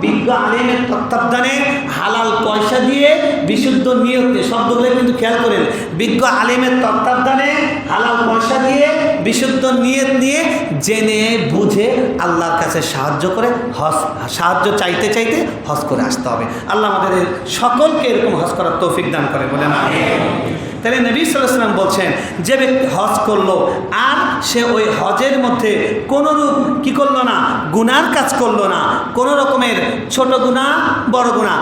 বিজ্ঞ আলেমের তত্ত্বাবধানে হালাল পয়সা দিয়ে বিশুদ্ধ নিয়তে, শব্দগুলো কিন্তু খেয়াল করেন, বিজ্ঞ আলেমের তত্ত্বাবধানে হালাল পয়সা দিয়ে বিশুদ্ধ নিয়ত নিয়ে জেনে বুঝে আল্লাহর কাছে সাহায্য চাইতে হজ করে আসতে হবে। আল্লাহ আমাদের সকলকে এরকম হজ করার তৌফিক দান করে, বলেন আমিন। তাহলে নবী সাল্লাল্লাহু আলাইহি ওয়াসাল্লাম বলছেন, যে ব্যক্তি হজ করলো আর সে ওই হজের মধ্যে কোনোরূপ কি করলো না, গুনার কাজ করলো না, কোনো রকমের ছোট গুনাহ বড় গুনাহ,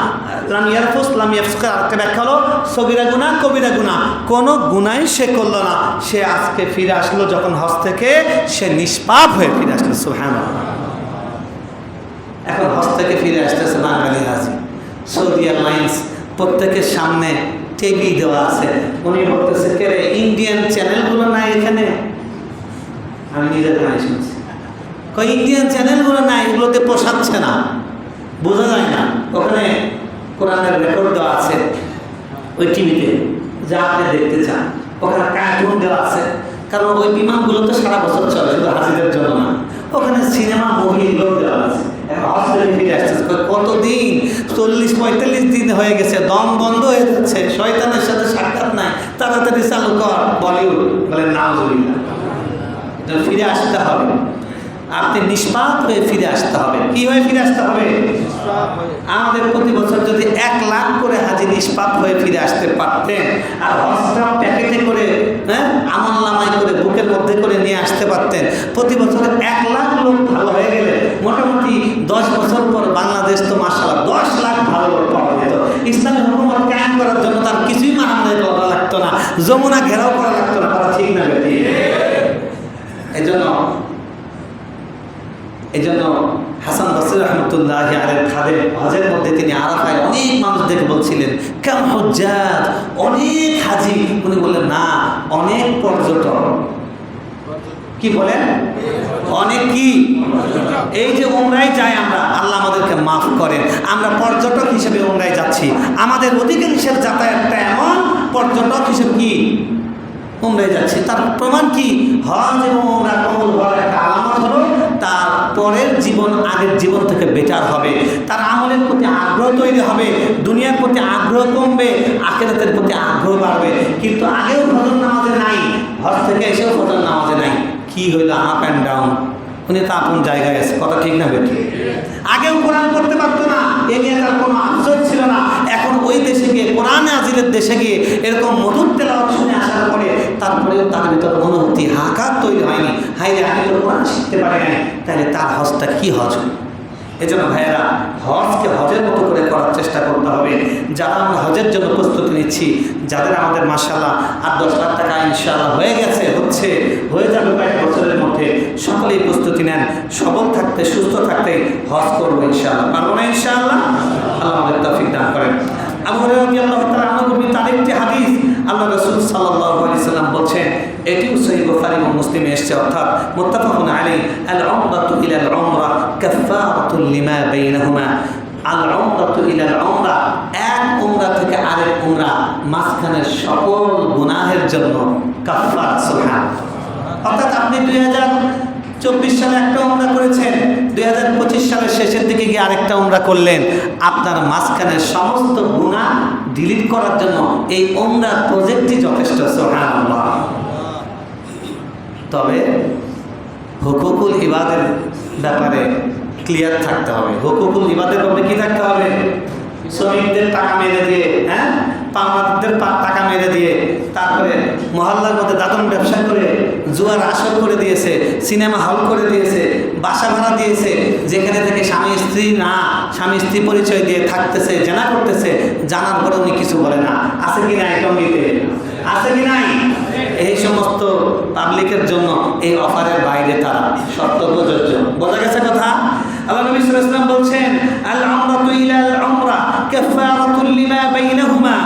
লাম ইয়ারফুস লাম ইয়াফসুক, আরেকটা ব্যাখ্যা হলো সগীরা গুনাহ কবিরা গুনাহ, কোনো গুনাহই সে করলো না, সে আজকে ফিরে আসলো যখন হজ থেকে, সে নিষ্পাপ হয়ে ফিরে আসলো। সুবহানাল্লাহ। এখন হজ থেকে ফিরে আসতেছে বাঙালি হাজি, সৌদি এয়ারলাইন্স প্রত্যেকের সামনে টিভি দেওয়া আছে। উনি বলতেছে, কে রে, ইন্ডিয়ান চ্যানেলগুলো নাই এখানে? আমি নিজের কানে শুনছি, কই ইন্ডিয়ান চ্যানেলগুলো নাই, এগুলোতে পোষাচ্ছে না, বোঝা যায় না। ওখানে কোরআনের রেকর্ড দেওয়া আছে ওই টিভিতে, যা আপনি দেখতে চান। ওখানে কার্টুন দেওয়া আছে, কারণ ওই বিমানগুলো তো সারা বছর চলে, শুধু হাজিদের জন্য না। ওখানে সিনেমা মুভি এগুলো দেওয়া আছে। কতদিন, 40-45 দিন হয়ে গেছে, দম বন্ধ হয়ে যাচ্ছে, শয়তানের সাথে সাক্ষাৎ নাই, তাড়াতাড়ি চালু কর বলিউড। বলে নাউজুবিল্লাহ। ফিরে আসতে হবে, আপনি নিষ্পাপ হয়ে ফিরে আসতে হবে। কি হয়ে ফিরে আসতে হবে? আমাদের প্রতি বছর যদি 1 লাখ করে হাজি নিষ্পাপ হয়ে ফিরে আসতে পারতেন, আর হজটা প্যাকেটে করে, হ্যাঁ, আমলনামায় করে, বুকের মধ্যে করে নিয়ে আসতে পারতেন, প্রতি বছর 1 লাখ লোক ভালো হয়ে গেলে মোটামুটি 10 বছর পর বাংলাদেশ তো মাশাআল্লাহ 10 লাখ ভালো লোক পাওয়া যেত। ইসলামী হুকুমত কায়েম করার জন্য তার কিছুই মারামারি করা লাগতো না, যমুনা ঘেরাও করা লাগতো না। কথা ঠিক না বেটি? এই জন্য হাসান বসরি রহমতুল্লাহি আলাইহি খাদেম হজের মধ্যে তিনি আরাফায় অনেক মানুষ দেখে বলছিলেন, কাম হুজ্জাজ, অনেক হাজি। উনি বললেন, না, অনেক পর্যটক। কি বলেন? অনেক কি? এই যে উমরায় যাই আমরা, আল্লাহ আমাদেরকে মাফ করেন, আমরা পর্যটক হিসেবে উমরায় যাচ্ছি। আমাদের অধিকাংশের যাতায়াতটা এমন পর্যটক হিসেবে কি উমরায় যাচ্ছি। তার প্রমাণ কি? হজ এবং উমরা কবুল হওয়ার একটা আলামত হলো তার পরের জীবন আগের জীবন থেকে বেটার হবে, তার আমলের প্রতি আগ্রহ তৈরি হবে, দুনিয়ার প্রতি আগ্রহ কমবে, আখিরাতের প্রতি আগ্রহ বাড়বে। কিন্তু আগেও ফজর নামাজে নাই, হজ থেকে এসেও ফজর নামাজে নাই। কি হইল? Up and down. উনি তো আপন জায়গায় আছে। কথা ঠিক না বেটি? আগেও কোরআন পড়তে পারতো না, এ নিয়ে তার কোনো আফসোস ছিল না। এখন ওই দেশে গিয়ে, কোরআনে আজিলের দেশে গিয়ে এরকম মধুর তেলাওয়াত শুনে আসার পরে তারপরেও তার ভিতরে অনুভূতি, হাহাকার তৈরি হয়নি, হাই রে, আমি তো কোরআন শিখতে পারি নাই, তাহলে তার হজটা কি হজ? এই জন্য ভাইয়েরা, হজকে হজের মতো করে করার চেষ্টা করতে হবে। যারা আমরা হজের জন্য প্রস্তুতি নিচ্ছি, যাদের আমাদের মাশাআল্লাহ 8-10 লাখ টাকা ইনশাআল্লাহ হয়ে গেছে, হয়ে যাবে কয়েক বছরের মধ্যে, সকলেই প্রস্তুতি নেন। সবল থাকতে, সুস্থ থাকতে হজ করবো ইনশাআল্লাহ। পারবো না ইনশাআল্লাহ? আল্লাহ আমাদের তৌফিক দান করেন। আবু হুরায়রা রাদিয়াল্লাহু তাআলা আনহু আরেকটি হাদিস, আল্লাহ রাসূল সাল্লাল্লাহু আলাইহি সাল্লাম বলছেন, এটিও সহিহ বুখারী এবং মুসলিমে এসেছে, অর্থাৎ মুত্তাফাকুন আলাইহি, আল উমরাতু ইলাল উমরা কাফফারাতুল লিমা বাইনাহুমা। আল উমরাতু ইলাল উমরা, এক উমরা থেকে আরেক উমরা, মাঝখানের সকল গুনাহের জন্য কাফফারা। সুবহানাল্লাহ। অর্থাৎ আপনি 2024 সালে একটা উমরা করেছেন, 2025 সালের শেষের দিকে গিয়ে আরেকটা উমরা করলেন, আপনার মাঝখানের সমস্ত গুনাহ ডিলিট করার জন্য এই উমরার প্রজেক্টই যথেষ্ট। সুবহানাল্লাহ। তবে হুকুকুল ইবাদের ব্যাপারে ক্লিয়ার থাকতে হবে। হুকুকুল ইবাদের ব্যাপারে কি থাকতে হবে? শ্রমিকদের টাকা মেরে দিয়ে, পাওনাদারদের টাকা মেরে দিয়ে, তারপরে মহল্লার মধ্যে দাদন ব্যবসা করে জুয়ার আসর করে দিয়েছে, সিনেমা হল করে দিয়েছে, বাসা ভাড়া দিয়েছে, যেখানে থেকে স্বামী স্ত্রী পরিচয় দিয়ে থাকতেছে, জেনা করতেছে, জানার পরে উনি কিছু বলে না। আছে কি নাই টঙ্গিতে? আছে কি নাই? এই সমস্ত পাবলিকের জন্য এই অফারের বাইরে তারা শর্ত প্রযোজ্য। বোঝা গেছে কথা? আল্লাহ নবী সাল্লাল্লাহু আলাইহি ওয়াসাল্লাম বলছেন, আল উমরাতু ইলাল উমরা কাফারাতুল লিমা বাইনাহুমা।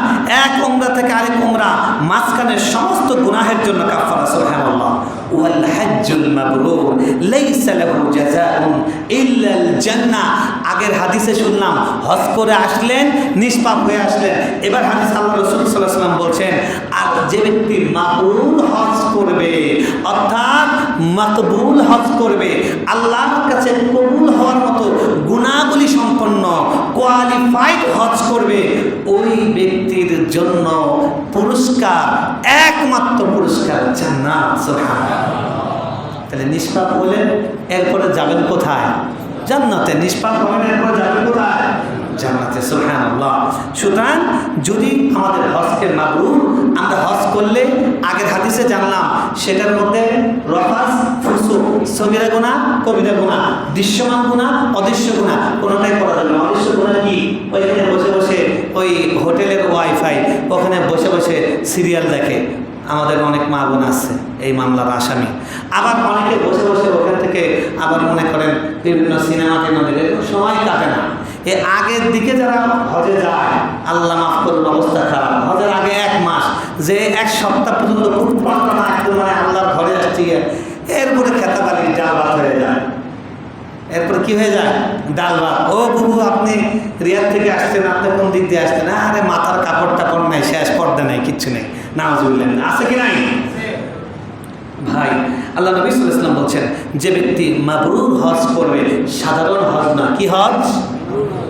এক উমরা থেকে আরেক উমরা মাঝখানের সমস্ত গুনাহের জন্য কাফারা। সুবহানাল্লাহ। ওয়াল হজ্জুল মাবরুর লাইসা লাহু জাযাউন ইল্লাল জান্নাহ। আগের হাদিসে শুনলাম হজ করে আসলেন, নিষ্পাপ হয়ে আসলেন। এবার হাদিস আল্লাহ রাসূল সাল্লাল্লাহু আলাইহি ওয়াসাল্লাম বলছেন, আর যে ব্যক্তি মাবরুর হজ করবে, অর্থাৎ মাকবুল হজ করবে, আল্লাহর কাছে কবুল হওয়ার মতো গুণাবলী সম্পন্ন কোয়ালিফাইড হজ করবে, ওই ব্যক্তির জন্য পুরস্কার, একমাত্র পুরস্কার জান্নাত। সুবহানাল্লাহ। তাহলে নিষ্পাপ হলেন, এরপরে যাবেন কোথায়? জান্নাতে। নিষ্পাপ হলেন, এরপরে যাবেন কোথায়? জান্নাতে। সুবহানাল্লাহ। সুতরাং যদি আমাদের হজকে মাবরুর, আমরা হজ করলে আগের হাদিসে জানলাম সেটার মধ্যে রফাস, ফুসুক, সগীরা গুনাহ, কবিরা গুনাহ, দৃশ্যমান গুনাহ, অদৃশ্য গুনাহ কোনোটাই করা যাবে না। অদৃশ্য গুনাহ কি? ওইখানে বসে বসে ওই হোটেলের ওয়াইফাই, ওখানে বসে বসে সিরিয়াল দেখে। আমাদের অনেক মা বোন আছে এই মামলার আসামি। আবার অনেকে বসে বসে ওখান থেকে আবার মনে করেন বিভিন্ন সিনেমা টিনেমা দেখে সময় কাটে না। এ আগের দিকে যারা হজে যায়, আল্লাহ মাফ করুন, অবস্থা খারাপ। হজের আগে 1 মাস, যে 1 সপ্তাহ পর্যন্ত না একদম মানে আল্লাহর ঘরে আসছি, এরপরে খেতাবালি ডাল ভাত হয়ে যায়। এরপরে কি হয়ে যায়? ডাল ভাত। ও বুবু, আপনি রিয়াদ থেকে আসছেন, আপনি কোন দিক দিয়ে আসছেন? আরে মাথার কাপড় টাপড় নাই, শেষ পর্দা নাই, কিচ্ছু নেই। নাউজুবিল্লাহ। আছে কি নাই? ভাই, আল্লাহ নবী সাল্লাল্লাহু আলাইহি ওয়াসাল্লাম বলছেন, যে ব্যক্তি মাবরুর হজ করবে, সাধারণ হজ না, কি হজ?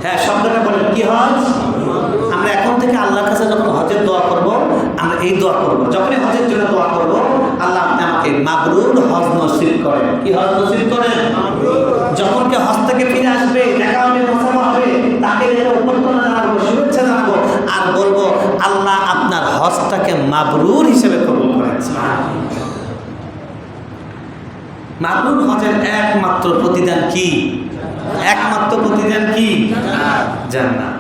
হ্যাঁ, শব্দটা বলেন, কি হজ? আমরা এখন থেকে আল্লাহর কাছে যখন হজের দোয়া করব, আমরা এই দোয়া করব। যখনই হজের জন্য দোয়া করব, আল্লাহ আপনি আমাকে মাবরুর হজ নসিব করেন। কি হজ নসিব করেন? যখন কে হজ থেকে ফিরে আসবে, দেখা হবে, মুসাফা হবে, তাকে অভ্যর্থনা জানাবো, শুভেচ্ছা জানাবো, আর বলবো আল্লাহ আপনার হজটাকে মাবরুর হিসেবে কবুল করেন। মাবরুর হজের একমাত্র প্রতিদান কি? একমাত্র প্রতিদান কি? জান্নাত।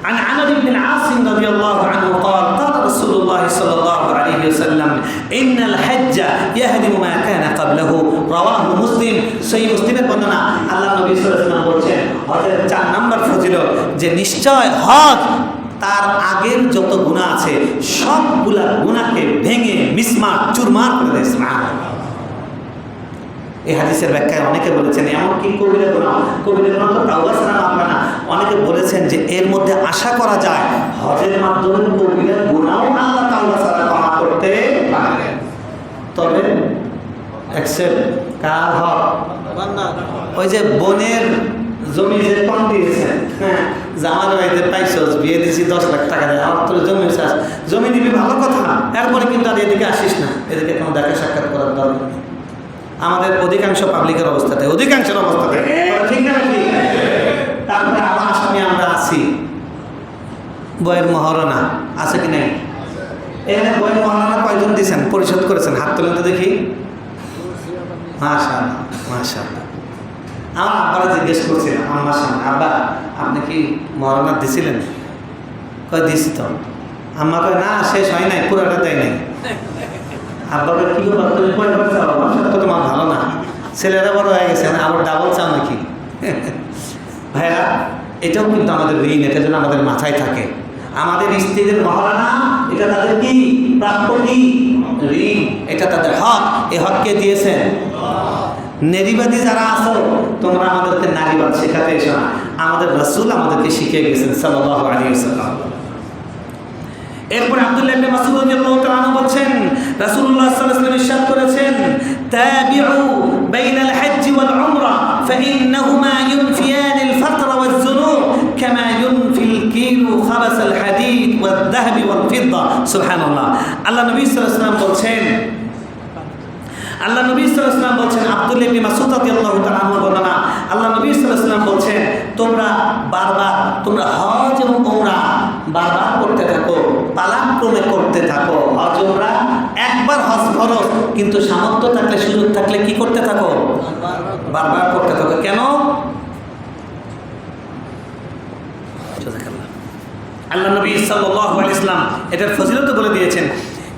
عن عمرو بن العاص رضي الله عنه قال قال رسول الله صلى الله عليه وسلم إن الحج يهدم ما كان قبله رواه مسلم। সহিহ মুসলিমের বর্ণনা। আল্লাহ নবী সাল্লাল্লাহু আলাইহি ওয়াসাল্লাম বলেন, হজের 4 নম্বর ফজিলত যে নিশ্চয় হজ তার আগের যত গুনাহ আছে সবগুলা গুনাহকে ভেঙে মিসমার চুরমার করে দেয়। সুবহানাল্লাহ। এই হাদিসের ব্যাখ্যায় অনেকে বলেছেন এমনকি কবিরা গুনাহ তো তাওবা ছাড়া মাফ হয় না। অনেকে বলেছেন যে এর মধ্যে আশা করা যায় হজের মাধ্যমে কবিরা গুনাহও আল্লাহ তাওবা ছাড়া ক্ষমা করতে পারেন। তবে অ্যাকসেপ্ট কার হক? ওই যে বোনের জমি যে কম দিয়েছেন, হ্যাঁ, জামার বাড়িতে পাইছস, বিয়ে দিয়েছি 10 লাখ টাকা দেয়, আমার তোর জমি চাষ, জমি দিবি ভালো কথা, এরপরে কিন্তু আর এদিকে আসিস না, এদিকে কোনো দেখা সাক্ষাৎ করার দরকার নেই। আমাদের অধিকাংশ পাবলিকের অবস্থাতে, অধিকাংশের অবস্থাতে ঠিক না? তারপরে আবার আসামি আমরা আছি, বইয়ের মহারণা আছে কি নাই? এখানে বইয়ের মহারণা কয়জন দিয়েছেন, পরিশোধ করেছেন? হাত তোলেন তো দেখি। মাশাআল্লাহ, মাশাআল্লাহ। আমার আব্বারা জিজ্ঞেস করছিলাম আমার সামনে, আব্বা আপনি কি মহারণা দিয়েছিলেন? কয় দিয়েছি তো। আম্মা কয় না, শেষ হয় নাই, পুরোটা দেয় নাই। আব্বাকে কি ব্যাপার, তুমি কয়বার চাও? তো তোমার ভালো না, ছেলেরা বড় হয়ে গেছে, আবার ডাবল চাও নাকি? ভাইয়া, এটাও কিন্তু আমাদের ঋণ, এটা যেন আমাদের মাথায় থাকে। আমাদের স্ত্রীদের মহারানা, এটা তাদের কি প্রাপ্য? কি ঋণ, এটা তাদের হক। এই হককে দিয়েছেন। নারীবাদী যারা আছো, তোমরা আমাদেরকে নারীবাদ শেখাতে এসো না, আমাদের রাসূল আমাদেরকে শিখিয়ে গেছেন সাল্লাল্লাহু আলাইহি ওয়াসাল্লাম। এরপরে আব্দুল্লাহ ইবনে মাসউদ রাদিয়াল্লাহু তাআলা বলেন, রাসূলুল্লাহ সাল্লাল্লাহু আলাইহি ওয়াসাল্লাম ইরশাদ করেছেন, তাবিউ বাইনাল হজ্জ ওয়াল উমরা ফাইন্নাহুমা ইউনফিয়ানিল ফাকর ওয়াজ যুনুব কামা ইউনফিল কিলু খাবাসাল হাদিদ ওয়াদ যাহাব ওয়াল ফিদ্দা। সুবহানাল্লাহ। আল্লাহ নবী সাল্লাল্লাহু আলাইহি ওয়াসাল্লাম বলেন, আল্লাহ নবী সাল্লাল্লাহু আলাইহি ওয়াসাল্লাম বলছেন, আব্দুল্লাহ ইবনে মাসউদ রাদিয়াল্লাহু তাআলা আনহু বর্ণনা, আল্লাহ নবী সাল্লাল্লাহু আলাইহি ওয়াসাল্লাম বলছেন, তোমরা হজ এবং উমরা বারবার করতে থাকো, পালাক্রমে করতে থাকো। হজ উমরা একবার হজ ফরজ, কিন্তু সামর্থ্য থাকলে, সুযোগ থাকলে কি করতে থাকো? বারবার করতে থাকো। কেন? আল্লাহ নবী সাল্লাল্লাহু আলাইহি ওয়াসাল্লাম এটার ফজিলত বলে দিয়েছেন।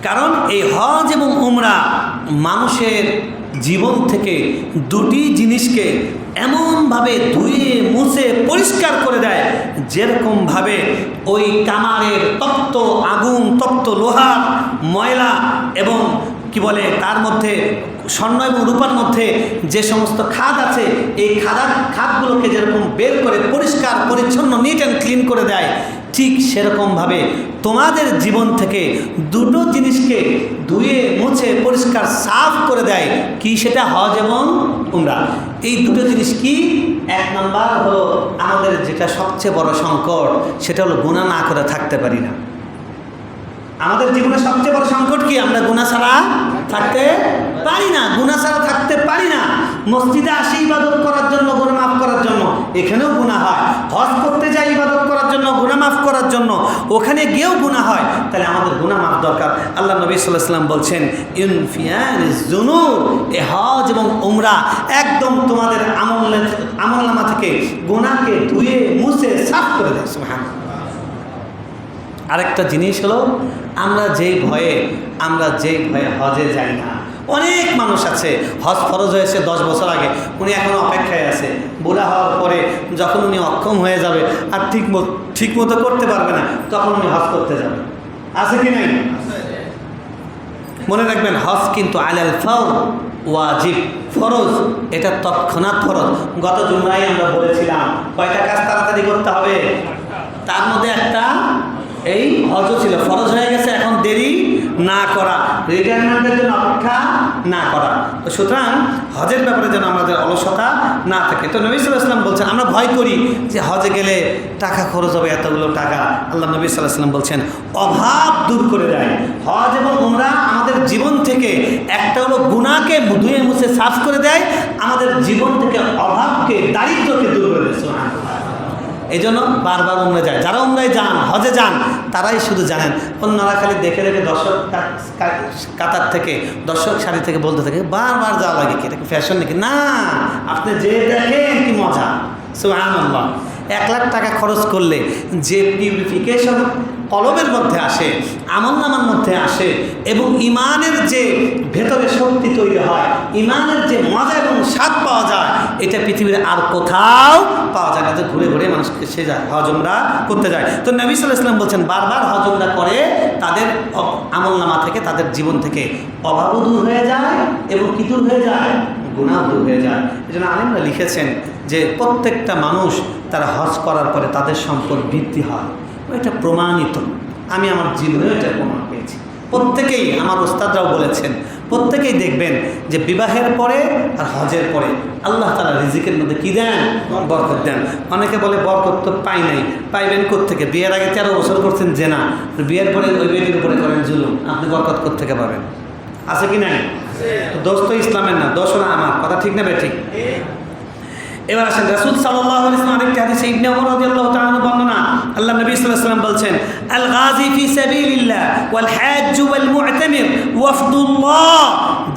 কারণ এই হজ এবং উমরা মানুষের জীবন থেকে দুটি জিনিসকে এমনভাবে ধুয়ে মুছে পরিষ্কার করে দেয়, যেরকমভাবে ওই কামারের তপ্ত আগুন, তপ্ত লোহার ময়লা এবং কি বলে তার মধ্যে স্বর্ণ এবং রূপার মধ্যে যে সমস্ত খাদ আছে, এই খাদগুলোকে যেরকম বের করে পরিষ্কার পরিচ্ছন্ন, নিট অ্যান্ড ক্লিন করে দেয়, ঠিক সেরকমভাবে তোমাদের জীবন থেকে দুটো জিনিসকে ধুয়ে মুছে পরিষ্কার সাফ করে দেয়। কি সেটা? হজ এবং উমরা। এই দুটো জিনিস কি? এক নাম্বার হলো আমাদের যেটা সবচেয়ে বড় সংকট, সেটা হলো গুনাহ না করে থাকতে পারি না। আমাদের জীবনে সবচেয়ে বড় সংকট কি? আমরা গুনাহ ছাড়া থাকতে পারি না, গুনাহ ছাড়া থাকতে পারি না। মসজিদে আসি ইবাদত করার জন্য, গুনাহ মাফ করার জন্য, এখানেও গুনাহ হয়। হজ করতে যাই ইবাদত করার জন্য, গুনাহ মাফ করার জন্য, ওখানে গিয়েও গুনাহ হয়। তাহলে আমাদের গুনাহ মাফ দরকার। আল্লাহ নবী সাল্লাল্লাহু আলাইহি ওয়াসাল্লাম বলছেন, ইনফিয়ানিজ যুনুব, এই হজ এবং উমরা একদম তোমাদের আমলনামা থেকে গুনাহকে ধুয়ে মুছে সাফ করে দেয়। সুবহানাল্লাহ। আরেকটা জিনিস হলো, আমরা যেই ভয়ে হজে যাই না। অনেক মানুষ আছে হজ ফরজ হয়েছে 10 বছর আগে, উনি এখনো অপেক্ষায় আছে। বুড়া হওয়ার পরে যখন উনি অক্ষম হয়ে যাবে আর ঠিক মতো করতে পারবে না, তখন উনি হজ করতে যাবে। আছে কি নাই? মনে রাখবেন, হজ কিন্তু আলাল ফাওর ওয়াজিব, ফরজ। এটা তৎক্ষণাৎ ফরজ। গত জুমায় আমরা বলেছিলাম কয়টা কাজ তাড়াতাড়ি করতে হবে, তার মধ্যে একটা এই হজও ছিল। ফরজ হয়ে গেছে, এখন দেরি না করা, রিটায়ারমেন্টের জন্য অপেক্ষা না করা। তো সুতরাং হজের ব্যাপারে যেন আমাদের অলসতা না থাকে। তো নবী সাল্লাল্লাহু আলাইহি ওয়াসাল্লাম বলছেন, আমরা ভয় করি যে হজে গেলে টাকা খরচ হবে, এতগুলো টাকা। আল্লাহ নবী সাল্লাল্লাহু আলাইহি ওয়াসাল্লাম বলছেন, অভাব দূর করে দেয়। হজ এবং উমরা আমাদের জীবন থেকে একটা হলো গুনাহকে ধুয়ে মুছে সাফ করে দেয়, আমাদের জীবন থেকে অভাবকে, দারিদ্র্যকে দূর করে দেয়। সুবহানাল্লাহ। এই জন্য বারবার উমরা যায়। যারা উমরায় যান, হজে যান, তারাই শুধু জানেন। অন্যরা খালি দেখে দেখে দর্শক কাতার থেকে, দর্শক সারি থেকে বলতে থাকে, বারবার যাওয়া লাগে কি, এটা কি ফ্যাশন নাকি? না, আপনি যে দেখেন কি মজা। সুবহানাল্লাহ। 1 লাখ টাকা খরচ করলে যে পিউরিফিকেশন কলবের মধ্যে আসে, আমলনামার মধ্যে আসে, এবং ইমানের যে ভেতরে শক্তি তৈরি হয়, ইমানের যে মজা এবং স্বাদ পাওয়া যায়, এটা পৃথিবীর আর কোথাও পাওয়া যায় না। যে ঘুরে ঘুরে মানুষকে সে যায়, হজ উমরা করতে যায়। তো নবী সাল্লাল্লাহু আলাইহি ওয়াসাল্লাম বলছেন, বারবার হজ উমরা করে তাদের আমলনামা থেকে, তাদের জীবন থেকে অভাবও দূর হয়ে যায় এবং কি দূর হয়ে যায়? গুনাহ দূর হয়ে যায়। এই জন্য আলেমরা লিখেছেন যে প্রত্যেকটা মানুষ তারা হজ করার পরে তাদের সম্পদ বৃদ্ধি হয়। এটা প্রমাণিত। আমি আমার জীবনে এটা প্রমাণ পেয়েছি। প্রত্যেকেই, আমার ওস্তাদরাও বলেছেন, প্রত্যেকেই দেখবেন যে বিবাহের পরে আর হজের পরে আল্লাহ তাআলা রিজিকের মধ্যে কি দেন? বরকত দেন। অনেকে বলে বরকত তো পাই নাই। পাইবেন কোত্থেকে? বিয়ের আগে 13 বছর করছেন জেনা, বিয়ের পরে ওই বেটির উপরে করেন জুলুম, আপনি বরকত কোত্থেকে পাবেন? আছে কি নাই? দোষ তো ইসলামের না, দোষ না আমার। কথা ঠিক না বেঠিক? এবার আসেন, রাসূল সাল্লাল্লাহু আলাইহি ওয়াসাল্লাম আরেকটি হাদিসে ইবনে ওমর রাদিয়াল্লাহু তাআলা বর্ণনা, আল্লাহ নবী সাল্লাল্লাহু আলাইহি ওয়াসাল্লাম বলছেন, আল গাযী ফি সাবিলিল্লাহ ওয়াল হাজ্জ ওয়াল মু'তামির ওয়াফদুল্লাহ,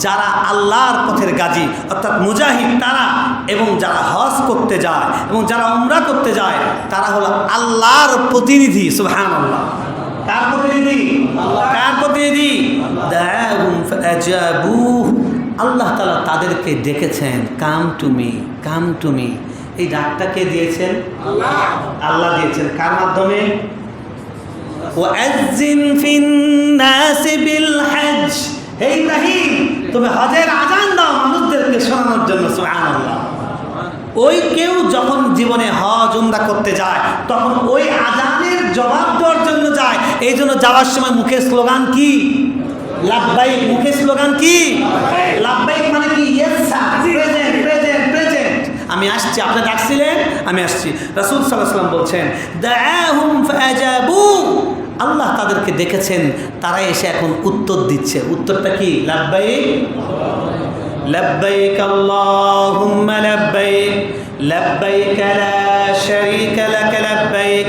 যারা আল্লাহর পথের গাজী অর্থাৎ মুজাহিদ তারা, এবং যারা হজ করতে যায় এবং যারা উমরা করতে যায়, তারা হলো আল্লাহর প্রতিনিধি। সুবহানাল্লাহ। কার প্রতিনিধি? কার প্রতিনিধি? দাউম ফাজাবুহ, আল্লাহ তাআলা তাদেরকে ডেকেছেন, come to me, come to me. এই ডাকটা কে দিয়েছেন? আল্লাহ দিয়েছেন। কার মাধ্যমে? ওয়াজ্জিন ফিন নাস বিল হজ, হে ইব্রাহিম তুমি হজের আযান দাও মানুষদেরকে শোনানোর জন্য। সুবহানাল্লাহ। ওই কেউ যখন জীবনে হজ উমরা করতে যায়, তখন ওই আযানের জবাব দেওয়ার জন্য যায়। এই জন্য যাওয়ার সময় মুখে স্লোগান কি? লাব্বাইক। মুখে স্লোগান কি? লাব্বাইক মানে কি? Yes sir, present present present, আমি আসছি। আপনি ডাকছিলেন, আমি আসছি। রাসূল সাল্লাল্লাহু আলাইহি ওয়াসাল্লাম বলছেন, দাআহুম ফাজাবু, আল্লাহ তাদেরকে দেখেছেন, তারা এসে এখন উত্তর দিচ্ছে। উত্তরটা কি? লাব্বাইক। লব্বাইক আল্লাহুম্মা লব্বাইক লব্বাইক লা শারীকা লাক লব্বাইক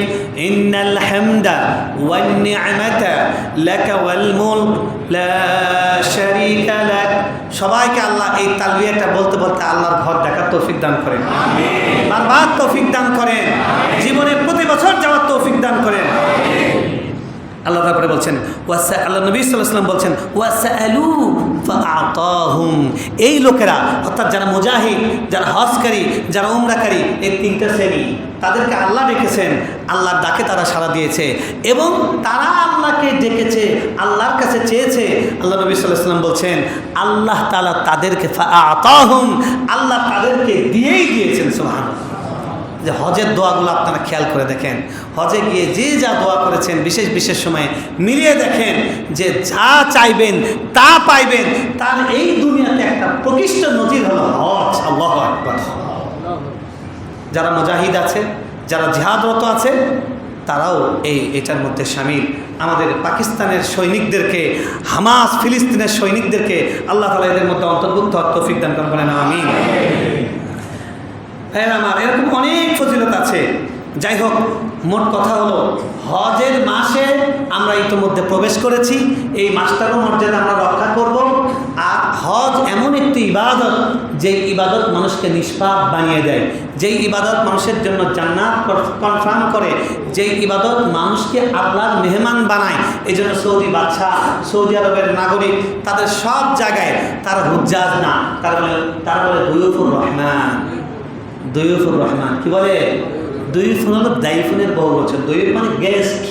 ইন্নাল হামদা ওয়ান নি'মাতা লাক ওয়াল মুলক লা শারীকা লাক। সবাইকে আল্লাহ এই তালবিয়াটা বলতে বলতে আল্লাহর ঘর দেখার তৌফিক দান করেন, আমিন। বারবার তৌফিক দান করেন, জীবনে প্রতি বছর যাওয়ার তৌফিক দান করেন। আল্লাহ তারপরে বলছেন আল্লাহ নবী সাল্লাল্লাহু আলাইহি ওয়াসাল্লাম বলছেন ওয়াসআলু ফাআতাহুম। এই লোকেরা অর্থাৎ যারা মুজাহিদ, যারা হজকারী, যারা উমরাকারী, এই তিনটা শ্রেণী, তাদেরকে আল্লাহ ডেকেছেন, আল্লাহর ডাকে তারা সাড়া দিয়েছে এবং তারা আল্লাহকে ডেকেছে, আল্লাহর কাছে চেয়েছে। আল্লাহ নবী সাল্লাল্লাহু আলাইহি ওয়াসাল্লাম বলছেন আল্লাহ তাআলা তাদেরকে ফাআতাহুম, আল্লাহ তাদেরকে দিয়েই দিয়েছেন। সুবহানাল্লাহ। যে হজের দোয়াগুলো আপনারা খেয়াল করে দেখেন, হজে গিয়ে যে যা দোয়া করেছেন বিশেষ বিশেষ সময়ে মিলিয়ে দেখেন যে যা চাইবেন তা পাইবেন। তার এই দুনিয়াতে একটা প্রকৃষ্ট নজির হলো হজ। আল্লাহু আকবার। যারা মুজাহিদ আছে, যারা জিহাদরত আছে, তারাও এটার মধ্যে শামিল। আমাদের পাকিস্তানের সৈনিকদেরকে, হামাস ফিলিস্তিনের সৈনিকদেরকে আল্লাহ তাআলা এদের মধ্যে অন্তর্ভুক্ত হওয়ার তৌফিক দান করেন, বলেন আমিন। আমার এরকম অনেক ফজিলত আছে। যাই হোক, মোট কথা হলো হজের মাসে আমরা ইতিমধ্যে প্রবেশ করেছি, এই মাসটারও মর্যাদা আমরা রক্ষা করব। আর হজ এমন একটি ইবাদত, যেই ইবাদত মানুষকে নিষ্পাপ বানিয়ে দেয়, যেই ইবাদত মানুষের জন্য জান্নাত কনফার্ম করে, যেই ইবাদত মানুষকে আল্লাহর মেহমান বানায়। এই জন্য সৌদি বাদশাহ, সৌদি আরবের নাগরিক, তাদের সব জায়গায় তারা হুজ্জাজ না, তারা বলে দুয়ুফুর রহমান। দুয়ুফুর রহমান কি বলে? দুয়ুফ হলো দাইফুনের বহু বছর। দুয়ুফ মানে গেস্ট।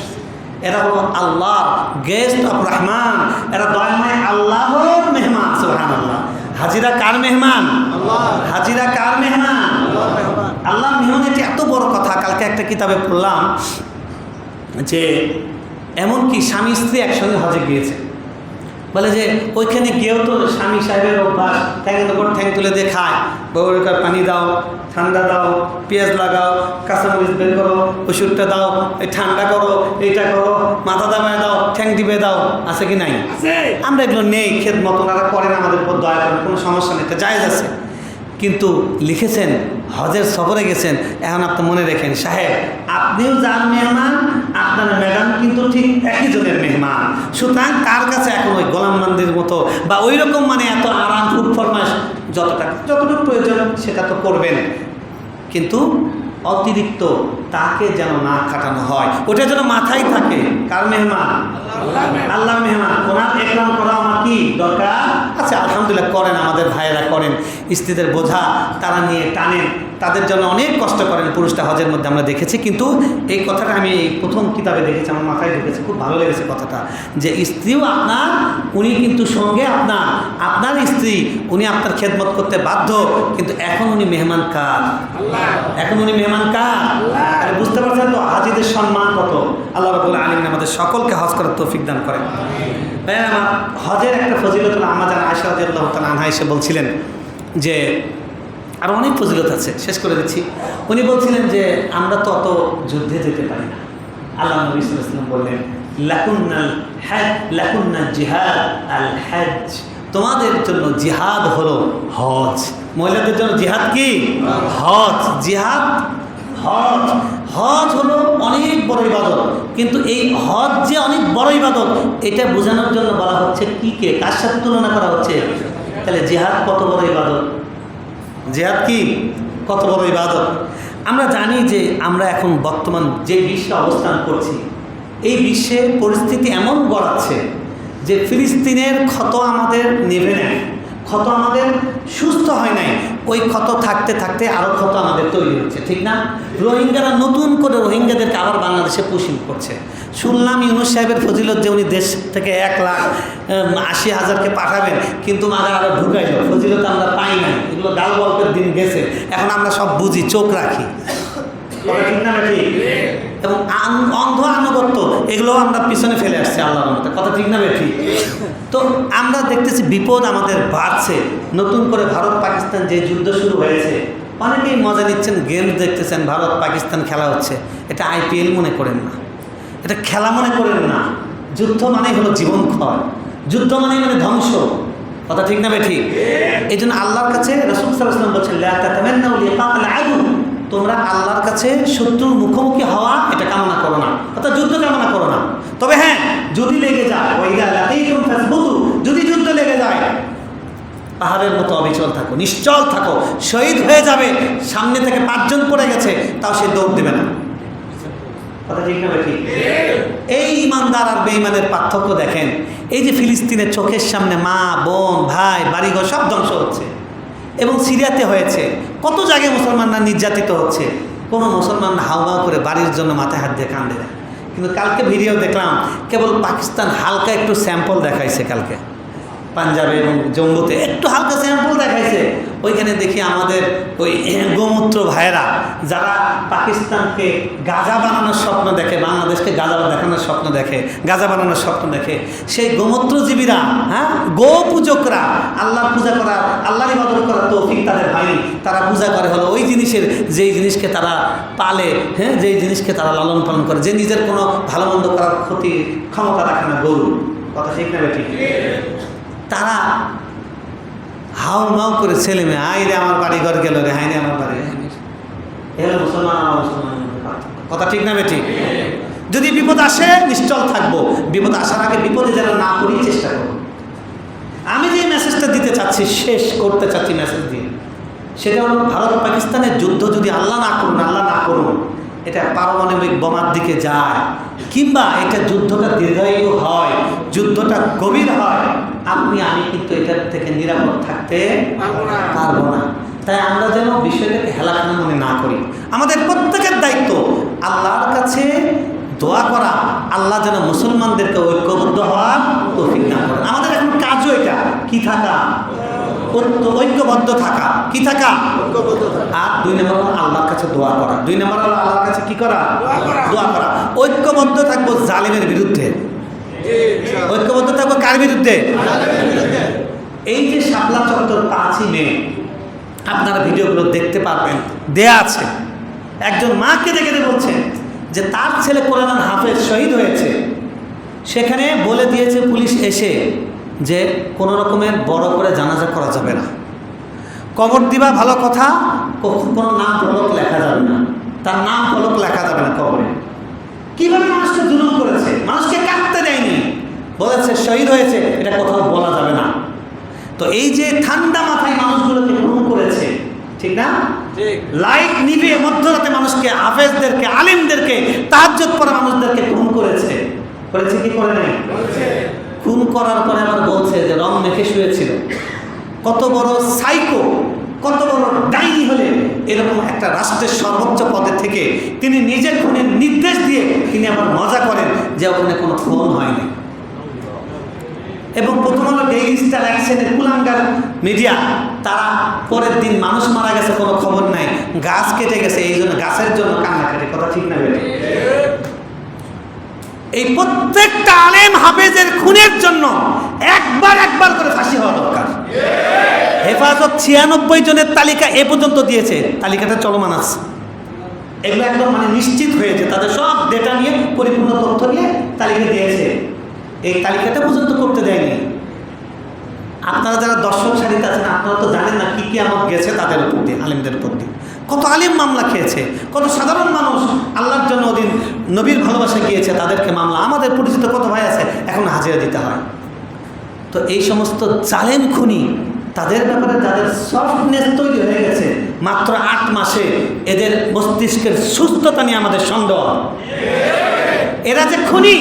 এরা হলো আল্লাহ গেস্ট অফ রহমান, এরা দয়াময় আল্লাহর মেহমান। সুবহানাল্লাহ। হাজিরা কার মেহমান? আল্লাহ। হাজিরা কার মেহমান? আল্লাহ মেহমান। এটি এত বড় কথা। কালকে একটা কিতাবে পড়লাম যে এমনকি স্বামী স্ত্রী একসঙ্গে হজে গিয়েছে, বলে যে ওইখানে গিয়েও তো স্বামী সাহেবের অভ্যাস, ঠ্যাঙের উপর ঠ্যাং তুলে দিয়ে খায়। বউয়ের পানি দাও, ঠান্ডা দাও, পেঁয়াজ লাগাও, কাঁচামরিচ বের করো, ওষুধটা দাও, এই ঠান্ডা করো, এইটা করো, মাথা দাবায় দাও, ঠ্যাং দিবে দাও, আছে কি নাই? আমরা এগুলো নেই, খেত মতো ওনারা করেন, আমাদের উপর দয়া করেন, কোনো সমস্যা নেই, এটা জায়েজ আছে। কিন্তু লিখেছেন হজের সফরে গেছেন, এখন আপনি মনে রেখেন সাহেব, আপনিও যার মেহমান, আপনার ম্যাডাম কিন্তু ঠিক একই জনের মেহমান। সুতরাং তার কাছে এখন ওই গোলাম মন্দির মতো বা ওই রকম মানে এত আরাম ফুড ফরমাস যতটুকু প্রয়োজন সেটা তো করবেন, কিন্তু অতিরিক্ত তাকে যেন না খাটানো হয়, ওটা যেন মাথায় থাকে। কার মেহমান? আল্লাহর মেহমান। ওনার একরাম করা আমার কি দরকার? আচ্ছা, আলহামদুলিল্লাহ করেন, আমাদের ভাইয়েরা করেন, স্ত্রীদের বোঝা তারা নিয়ে টানেন, তাদের জন্য অনেক কষ্ট করেন পুরুষটা হজের মধ্যে আমরা দেখেছি। কিন্তু এই কথাটা আমি এই প্রথম কিতাবে দেখেছি, আমার মাথায় ঢুকেছে, খুব ভালো লেগেছে কথাটা, যে স্ত্রীও আপনার, উনি কিন্তু সঙ্গে আপনার স্ত্রী, উনি আপনার খেদমত করতে বাধ্য, কিন্তু এখন উনি মেহমান কার? এখন উনি মেহমান কার? বুঝতে পারছেন তো হাজিদের সম্মান কত? আল্লাহ রাব্বুল আলামিন আমাদের সকলকে হজ করার তৌফিক দান করেন। ভাই আমার, হজের একটা ফজিলত হলো, আম্মা জান আয়েশা রাদিয়াল্লাহু তাআলা আনহা এসে বলছিলেন যে আর অনেক ফজিলত আছে, শেষ করে দিচ্ছি। উনি বলছিলেন যে আমরা তো অত যুদ্ধে যেতে পারি না। আল্লাহ নবী সাল্লাল্লাহু আলাইহি ওয়াসাল্লাম বললেন লাকুন্নাল জিহাদ আল হজ, তোমাদের জন্য জিহাদ হলো হজ। মহিলাদের জন্য জিহাদ কি? হজ। জিহাদ হজ। হজ হলো অনেক বড় ইবাদত, কিন্তু এই হজ যে অনেক বড় ইবাদত এটা বোঝানোর জন্য বলা হচ্ছে কে কার সাথে তুলনা করা হচ্ছে? তাহলে জিহাদ কত বড় ইবাদত? জিহাদ কি কত বড় ইবাদত? আমরা জানি যে আমরা এখন বর্তমান যে বিশ্বে অবস্থান করছি, এই বিশ্বে পরিস্থিতি এমন গড়াচ্ছে যে ফিলিস্তিনের ক্ষত আমাদের নেভে নেয়, ক্ষত আমাদের সুস্থ হয় নাই, ওই ক্ষত থাকতে থাকতে আরও ক্ষত আমাদের তৈরি হচ্ছে, ঠিক না? রোহিঙ্গারা নতুন করে রোহিঙ্গাদেরকে আবার বাংলাদেশে পুশিং করছে। শুনলাম ইউনূস সাহেবের ফজিলত যে উনি দেশ থেকে 1,80,000কে পাঠাবেন, কিন্তু মাগার আরও ঢুকাইল, ফজিলত আমরা পাই নাই। এগুলো গাল গল্পের দিন গেছে, এখন আমরা সব বুঝি, চোখ রাখি, ঠিক না? ঠিক। এবং অন্ধ আনুগত্য এগুলো আমরা পিছনে ফেলে আসছি আল্লাহর মতো, কথা ঠিক না? ঠিক। তো আমরা দেখতেছি বিপদ আমাদের বাড়ছে। নতুন করে ভারত পাকিস্তান যে যুদ্ধ শুরু হয়েছে, অনেকেই মজা নিচ্ছেন, গেম দেখতেছেন, ভারত পাকিস্তান খেলা হচ্ছে, এটা IPL মনে করেন না, এটা খেলা মনে করেন না। যুদ্ধ মানে হলো জীবন ক্ষয়, যুদ্ধ মানে ধ্বংস। কথা ঠিক না ঠিক? এই জন্য আল্লাহর কাছে রাসূল সাল্লাল্লাহু আলাইহি ওয়াসাল্লাম বলছেন, লা তাতামান্নাউ লিকাআল আদু, তোমরা আল্লাহর কাছে শত্রুর মুখোমুখি হওয়া এটা কামনা করো না, অর্থাৎ যুদ্ধ কামনা করো না। তবে হ্যাঁ, যদি লেগে যায়, ওয়াইদা লাকিতুম ফাসবুতু, যদি যুদ্ধ লেগে যায় পাহাড়ের মতো অবিচল থাকো, নিশ্চল থাকো। শহীদ হয়ে যাবে, সামনে থেকে 5 জন পড়ে গেছে, তাও সে দৌড় দেবে না। কথা ঠিক না ঠিক? এই ইমানদার আর বেঈমানের পার্থক্য দেখেন। এই যে ফিলিস্তিনের চোখের সামনে মা, বোন, ভাই, বাড়িঘর সব ধ্বংস হচ্ছে, এবং সিরিয়াতে হয়েছে, কত জায়গায় মুসলমানরা নির্যাতিত হচ্ছে, কোনো মুসলমান হাওমাও করে বাড়ির জন্য মাথায় হাত দিয়ে কান্দে না। কিন্তু কালকে ভিডিও দেখলাম, কেবল পাকিস্তান হালকা একটু স্যাম্পল দেখাইছে, কালকে পাঞ্জাবে এবং জম্মুতে একটু হালকা স্যাম্পল দেখাইছে। ওইখানে দেখি আমাদের ওই গোমূত্র ভাইয়েরা যারা পাকিস্তানকে গাজা বানানোর স্বপ্ন দেখে, বাংলাদেশকে গাজা দেখানোর স্বপ্ন দেখে, গাজা বানানোর স্বপ্ন দেখে, সেই গোমূত্রজীবীরা, হ্যাঁ, গো পূজকরা, আল্লাহর পূজা করা, আল্লাহর ইবাদত করার তৌফিক তাদের হয়নি। তারা পূজা করে হলো ওই জিনিসের, যেই জিনিসকে তারা পালে, হ্যাঁ, যেই জিনিসকে তারা লালন পালন করে, যে নিজের কোনো ভালো মন্দ করার ক্ষমতা রাখে না, গরু। কথা ঠিক না ঠিক? তারা হাউ মাউ করে ছেলে মেয়ে, আই রে আমার বাড়ি ঘর গেল রে, হাই রে আমার বাড়ি, এলো মুসলমান আমার মুসলমান। কথা ঠিক না ঠিক? যদি বিপদ আসে নিশ্চল থাকবো, বিপদ আসার আগে বিপদে যেন না করি চেষ্টা করবো। আমি যে মেসেজটা দিতে চাচ্ছি, শেষ করতে চাচ্ছি মেসেজ দিয়ে, সেটা হলো ভারত পাকিস্তানের যুদ্ধ যদি আল্লাহ না করুন, আল্লাহ না করুন, এটা পারমাণবিক বোমার দিকে যায়, কিংবা এটা যুদ্ধটা দীর্ঘায়ু হয়, যুদ্ধটা গভীর হয়, আপনি আমি কিন্তু এটার থেকে নিরাপদ থাকতে পারবো না। তাই আমরা যেন বিষয়টাকে হেলাখানা মনে না করি। আমাদের প্রত্যেকের দায়িত্ব আল্লাহর কাছে দোয়া করা, আল্লাহ যেন মুসলমানদেরকে ঐক্যবদ্ধ হওয়ার তৌফিক দান করেন। আমাদের এখন কাজও এটা, কি থাকা, ঐক্যবদ্ধ থাকা, কি থাকা, আর 2 নম্বর হলো আল্লাহর কাছে দোয়া করা। 2 নম্বর হলো আল্লাহর কাছে কি করা, দোয়া করা। ঐক্যবদ্ধ থাকবো জালিমের বিরুদ্ধে। ঐক্যবদ্ধ থাকবো কার বিরুদ্ধে? এই যে শাপলা চত্বর 5ই মে, আপনারা ভিডিওগুলো দেখতে পারবেন, দেয়া আছে। একজন মাকে দেখে বলছেন যে তার ছেলে কোরআন হাফেজ শহীদ হয়েছে, সেখানে বলে দিয়েছে পুলিশ এসে যে কোনো রকমের বড় করে জানাজা করা যাবে না, কবর দিবা ভালো কথা, কোনো নাম ফলক লেখা যাবে না, তার নাম ফলক লেখা যাবে না কবরে। কিভাবে মানুষকে জুলুম করেছে, মানুষকে কাটতে দেয়নি, বলেছে শহীদ হয়েছে, এটা কোথাও বলা যাবে না। তো এই যে ঠান্ডা মাথায় মানুষগুলোকে খুন করেছে, ঠিক না? লাইট নিভিয়ে মধ্যরাতে মানুষকে, হাফেজদেরকে, আলিমদেরকে, তাহাজ্জুদ পড়া মানুষদেরকে খুন করেছে। করেছে কি করে নাই? খুন করার পরে আবার বলছে যে রং মেখে শুয়েছিল। কত বড় সাইকো, কত বড় ডাইনি হলে এরকম একটা রাষ্ট্রের সর্বোচ্চ পদে থেকে তিনি নিজে খুনের নির্দেশ দিয়ে তিনি আবার মজা করেন যে ওখানে কোনো খুন হয়নি। এবং প্রথম হলো ডেইলি স্টার, অ্যাকশনের কুলাঙ্গার মিডিয়া, তারা পরের দিন মানুষ মারা গেছে কোনো খবর নাই, গাছ কেটে গেছে এই জন্য, গাছের জন্য কান্নাকাটি। কথা ঠিক না বেটে? এই প্রত্যেকটা আলেম হাফেজের খুনের জন্য একবার করে ফাঁসি হওয়া দরকার। হেফাজত 96 জনের তালিকা এ পর্যন্ত দিয়েছে, তালিকাটা চলমান আছে। এগুলো একদম মানে নিশ্চিত হয়েছে, তাদের সব ডেটা নিয়ে, পরিপূর্ণ তথ্য নিয়ে তালিকা দিয়েছে। এই তালিকাটা পর্যন্ত করতে দেয়নি। আপনারা যারা দর্শক সারিতে আছেন, আপনারা তো জানেন না কি কি আমল গেছে তাদের উপর দিয়ে, আলেমদের উপর দিয়ে। কত আলিম মামলা খেয়েছে, কত সাধারণ মানুষ আল্লাহর জন্য ওদিন নবীর ভালোবাসা গিয়েছে, তাদেরকে মামলা, আমাদের পরিচিত কত ভাই আছে এখন হাজিরা দিতে হয়। তো এই সমস্ত জালেম খুনি, তাদের ব্যাপারে যাদের সফটনেস তৈরি হয়ে গেছে, মাত্র 8 মাসে এদের মস্তিষ্কের সুস্থতা নিয়ে আমাদের সন্দেহ। এরা যে খুনি,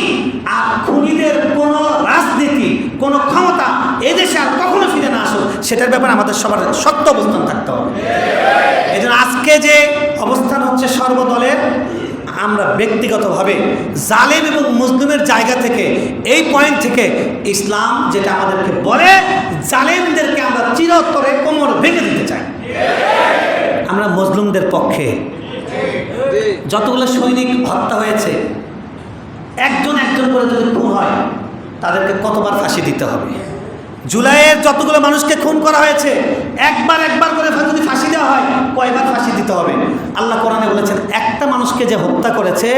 আর খুনিদের কোনো রাজনীতি, কোনো ক্ষমতা এদেশে আর কখনো ফিরে না আসুক, সেটার ব্যাপারে আমাদের সবার শক্ত অবস্থান থাকতে হবে। এই জন্য আজকে যে অবস্থান হচ্ছে সর্বদলের, আমরা ব্যক্তিগতভাবে জালেম এবং মুসলিমের জায়গা থেকে, এই পয়েন্ট থেকে ইসলাম যেটা আমাদেরকে বলে, জালেমদেরকে আমরা চিরতরে কোমর ভেঙে দিতে চাই। আমরা মুসলিমদের পক্ষে। যতগুলো সৈনিক হত্যা হয়েছে, একজন করে যদি খুন হয়, তাদেরকে কতবার ফাঁসি দিতে হবে? জুলাইয়ের যতগুলো মানুষকে খুন করা হয়েছে, একবার করে যদি ফাঁসি দেওয়া হয়, কয়বার ফাঁসি দিতে হবে? আল্লাহ কোরআনে বলেছেন, একটা মানুষকে যে হত্যা করেছে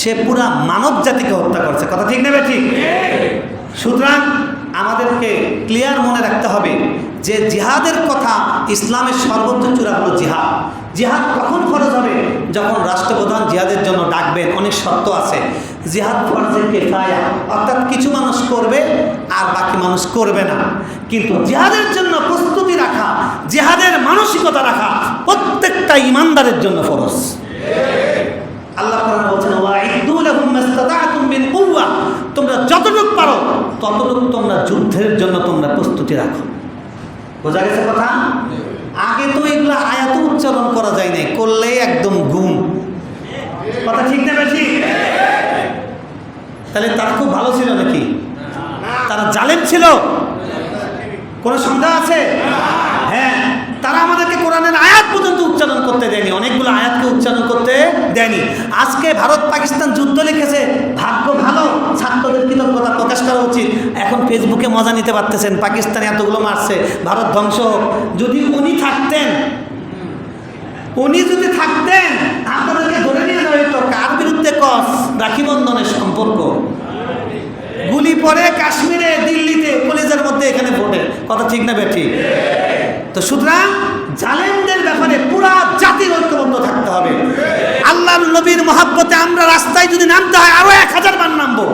সে পুরা মানব জাতিকে হত্যা করেছে। কথা ঠিক নেবে? ঠিক। সুতরাং আমাদেরকে ক্লিয়ার মনে রাখতে হবে যে জিহাদের কথা, ইসলামের সর্বোচ্চ চূড়া হলো জিহাদ। জিহাদ কখন ফরজ হবে? যখন রাষ্ট্রপ্রধান জিহাদের জন্য ডাকবেন। অনেক শর্ত আছে। জিহাদ ফরজে কিফায়া, অর্থাৎ কিছু মানুষ করবে আর বাকি মানুষ করবে না। কিন্তু জিহাদের জন্য প্রস্তুতি রাখা, জিহাদের মানসিকতা রাখা প্রত্যেকটা ইমানদারের জন্য ফরজ। আল্লাহ কোরআনে বলছেন, ওয়াইদু লাহুম মাস্তাতা'তুম মিন কুওয়া, তোমরা যতটুকু পারো ততটুকু তোমরা যুদ্ধের জন্য তোমরা প্রস্তুতি রাখো। বোঝা গেছে কথা? আগে তো এগুলো আয়াত উচ্চারণ করা যায় নাই, করলে একদম গুম। কথা ঠিক না বেশি? তাহলে তারা খুব ভালো ছিল নাকি? তারা জালেম ছিল? কোনো সন্দেহ আছে? হ্যাঁ, তারা আমাদেরকে কোরআনের আয়াত পর্যন্ত উচ্চারণ করতে দেয়নি, অনেকগুলো আয়াতকে উচ্চারণ করতে দেয়নি। আজকে ভারত পাকিস্তান যুদ্ধ লিখেছে, ভাগ্য ভালো, ছাত্রদের কৃতজ্ঞতা প্রকাশ করা উচিত। এখন ফেসবুকে মজা নিতে পারতেছেন, পাকিস্তান এতগুলো মারছে, ভারত ধ্বংস হোক। যদি উনি থাকতেন, আপনাদেরকে ধরে নিয়ে যাওয়া হতো। কার বিরুদ্ধে কস? রাখি বন্ধনের সম্পর্ক। গুলি পড়ে কাশ্মীরে, দিল্লিতে, কলেজের মধ্যে, এখানে ভোটে। কথা ঠিক না বেঠি? তো সুতরাং জালেমদের ব্যাপারে পুরা জাতির ঐক্যবদ্ধ থাকতে হবে। আল্লাহর নবীর মহাব্বতে আমরা রাস্তায় যদি নামতে হয় আরো 1000 বার নামবো।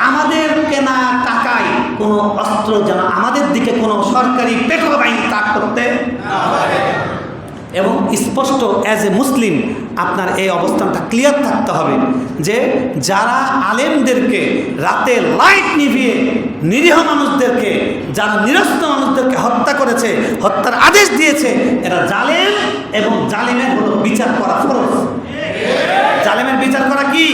আমাদের কেনা টাকায় কোনো অস্ত্র যেন আমাদের দিকে কোনো সরকারি পেট্রোল বাহিনী তাক করতে না পারে। এবং স্পষ্ট অ্যাজ এ মুসলিম আপনার এই অবস্থানটা ক্লিয়ার থাকতে হবে যে যারা আলেমদেরকে রাতে লাইট নিভিয়ে নিরীহ মানুষদেরকে, যারা নিরস্ত মানুষদেরকে হত্যা করেছে, হত্যার আদেশ দিয়েছে, এরা জালেম, এবং জালেমের হলো বিচার করা ফরজ। জালেমের বিচার করা কি?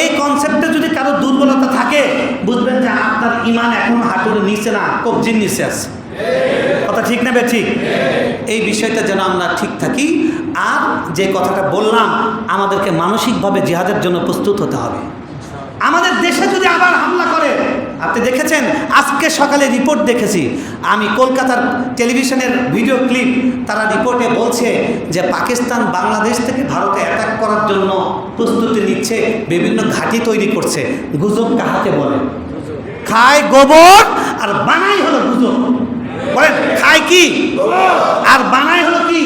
এই কনসেপ্টে যদি কারো দুর্বলতা থাকে, বুঝবেন যে আপনার ঈমান এখন হাঁটুর নিচে না, কবজির নিচে আছে। কথা ঠিক না ঠিক? এই বিষয়টা যেন আমরা ঠিক থাকি। আর যে কথাটা বললাম, আমাদেরকে মানসিকভাবে জিহাদের জন্য প্রস্তুত হতে হবে। আমাদের দেশে যদি আবার হামলা করে, আপনি দেখেছেন, আজকে সকালে রিপোর্ট দেখেছি আমি, কলকাতার টেলিভিশনের ভিডিও ক্লিপ, তারা রিপোর্টে বলছে যে পাকিস্তান বাংলাদেশ থেকে ভারতে অ্যাটাক করার জন্য প্রস্তুতি নিচ্ছে, বিভিন্ন ঘাঁটি তৈরি করছে। গুজব কাহাকে বলে? খায় গোবর আর বানাই হলো গুজব। বলেন, খায় কি আর বানায় হলো কি?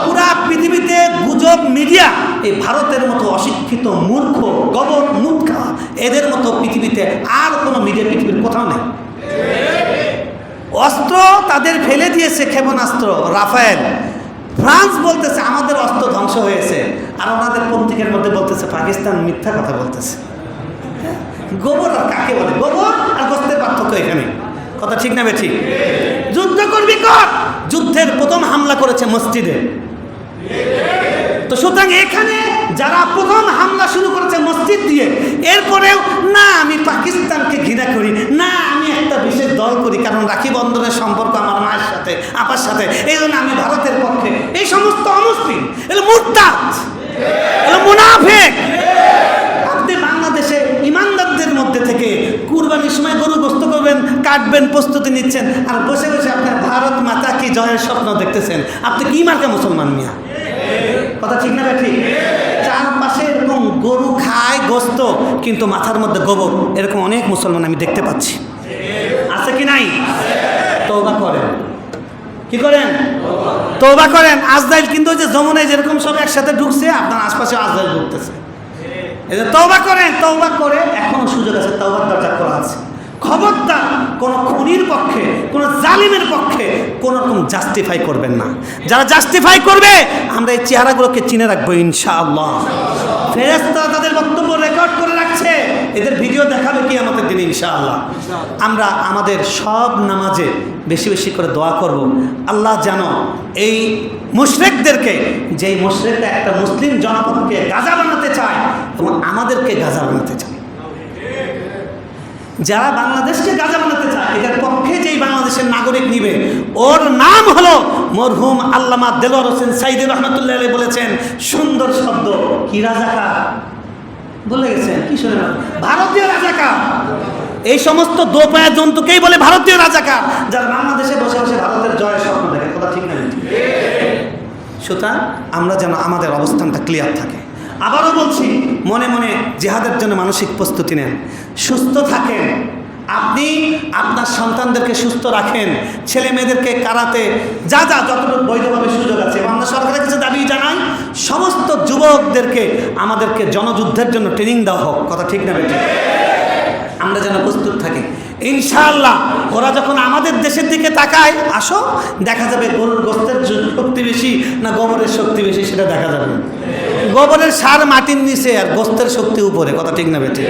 পুরা পৃথিবীতে গুজব মিডিয়া, এই ভারতের মতো অশিক্ষিত মূর্খ গবর মুখা, এদের মতো পৃথিবীতে আর কোনো মিডিয়া পৃথিবীর কোথাও নেই। অস্ত্র তাদের ফেলে দিয়েছে, ক্ষেপণাস্ত্র রাফায়েল। ফ্রান্স বলতেছে আমাদের অস্ত্র ধ্বংস হয়েছে, আর ওনাদের পত্রিকার মধ্যে বলতেছে পাকিস্তান মিথ্যা কথা বলতেছে। গোবর আর কাকে বলে? গোবর আর গোস্তের পার্থক্য এখানে। কথা ঠিক না বেঠি? যুদ্ধ করবি কর। যুদ্ধের প্রথম হামলা করেছে মসজিদে। তো সুতরাং এখানে যারা প্রথম হামলা শুরু করেছে মসজিদ দিয়ে, এরপরেও না আমি পাকিস্তানকে ঘৃণা করি, না আমি একটা বিশেষ দল করি, কারণ রাখি বন্ধনের সম্পর্ক আমার মায়ের সাথে, আপার সাথে, এই জন্য আমি ভারতের পক্ষে। এই সমস্ত অমুসলিম, এগুলো মুরতাদ, এগুলো মুনাফিক। আপনি বাংলাদেশে ইমানদারদের মধ্যে থেকে কুরবানির সময় গরু গোস্ত করবেন, কাটবেন, প্রস্তুতি নিচ্ছেন, আর বসে বসে আপনার ভারত মাতা কি জয়ের স্বপ্ন দেখতেছেন। আপনি কি মার্কা মুসলমান মিয়া? কথা ঠিক না ঠিক? চারপাশে এরকম গরু খায় গোস্ত, কিন্তু মাথার মধ্যে গোবর, এরকম অনেক মুসলমান আমি দেখতে পাচ্ছি। আছে কি নাই? তওবা করেন। কি করেন? তওবা করেন। আজরাইল কিন্তু যে যমুনায় যেরকম সব একসাথে ঢুকছে, আপনার আশপাশে আজরাইল ঢুকতেছে। এই যে তওবা করেন, তওবা করে এখনো সুযোগ আছে, তওবার দরজা খোলা আছে। খবরদার কোনো খুনির পক্ষে, কোনো জালিমের পক্ষে কোনো রকম জাস্টিফাই করবেন না। যারা জাস্টিফাই করবে, আমরা এই চেহারাগুলোকে চিনে রাখবো ইনশাআল্লাহ। ফেরেশতারা তাদের বক্তব্য রেকর্ড করে রাখছে, এদের ভিডিও দেখাবে কিয়ামতের দিনে ইনশাআল্লাহ। আমরা আমাদের সব নামাজে বেশি বেশি করে দোয়া করব, আল্লাহ যেন এই মুশরিকদেরকে, যেই মুশরিকরা একটা মুসলিম জনপদকে গাজা বানাতে চায় এবং আমাদেরকে গাজা বানাতে চায়, যারা বাংলাদেশকে গাজা বানাতে চায়, এটার পক্ষে যেই বাংলাদেশের নাগরিক নিবে, ওর নাম হলো মরহুম আল্লামা দেলোয়ার হোসেন সাইদি রহমতুল্লাহ আলাইহি বলেছেন, সুন্দর শব্দ, কি রাজাকার বলে গেছেন, কি শুনে না, ভারতীয় রাজাকার। এই সমস্ত দোপায়া জন্তুকেই বলে ভারতীয় রাজাকার, যারা বাংলাদেশে বসে বসে ভারতের জয়ের স্বপ্ন দেখে। কথা ঠিক না? সুতরাং আমরা যেন আমাদের অবস্থানটা ক্লিয়ার থাকে। আবারও বলছি, মনে মনে জিহাদের জন্য মানসিক প্রস্তুতি নেন, সুস্থ থাকেন, আপনি আপনার সন্তানদেরকে সুস্থ রাখেন, ছেলে মেয়েদেরকে কারাতে যা যতটুকু বৈধভাবে সুযোগ আছে, এবং আমরা সরকারের কাছে দাবি জানাই সমস্ত যুবকদেরকে আমাদেরকে জনযুদ্ধের জন্য ট্রেনিং দেওয়া হোক। কথা ঠিক না বেঠিক? আমরা যেন প্রস্তুত থাকি। ইনশাআল্লাহ ওরা যখন আমাদের দেশের দিকে তাকায়, আসো দেখা যাবে গরুর গোস্তের শক্তি বেশি না গোবরের শক্তি বেশি সেটা দেখা যাবে। গোবরের সার মাটির নিচে আর গোস্তের শক্তি উপরে। কথা ঠিক না বেঠিক?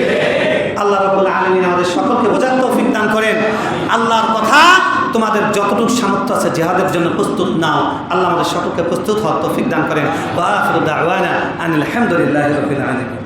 আল্লাহ রাব্বুল আলামিন আমাদের সকলকে বোঝার তৌফিক দান করেন। আল্লাহর কথা, তোমাদের যতটুকু সামর্থ্য আছে জিহাদের জন্য প্রস্তুত নাও। আল্লাহ আমাদের সকলকে প্রস্তুত হওয়ার তৌফিক দান করেন। ওয়া আখিরু দাওয়ানা আনিল হামদুলিল্লাহি রাব্বিল আলামিন।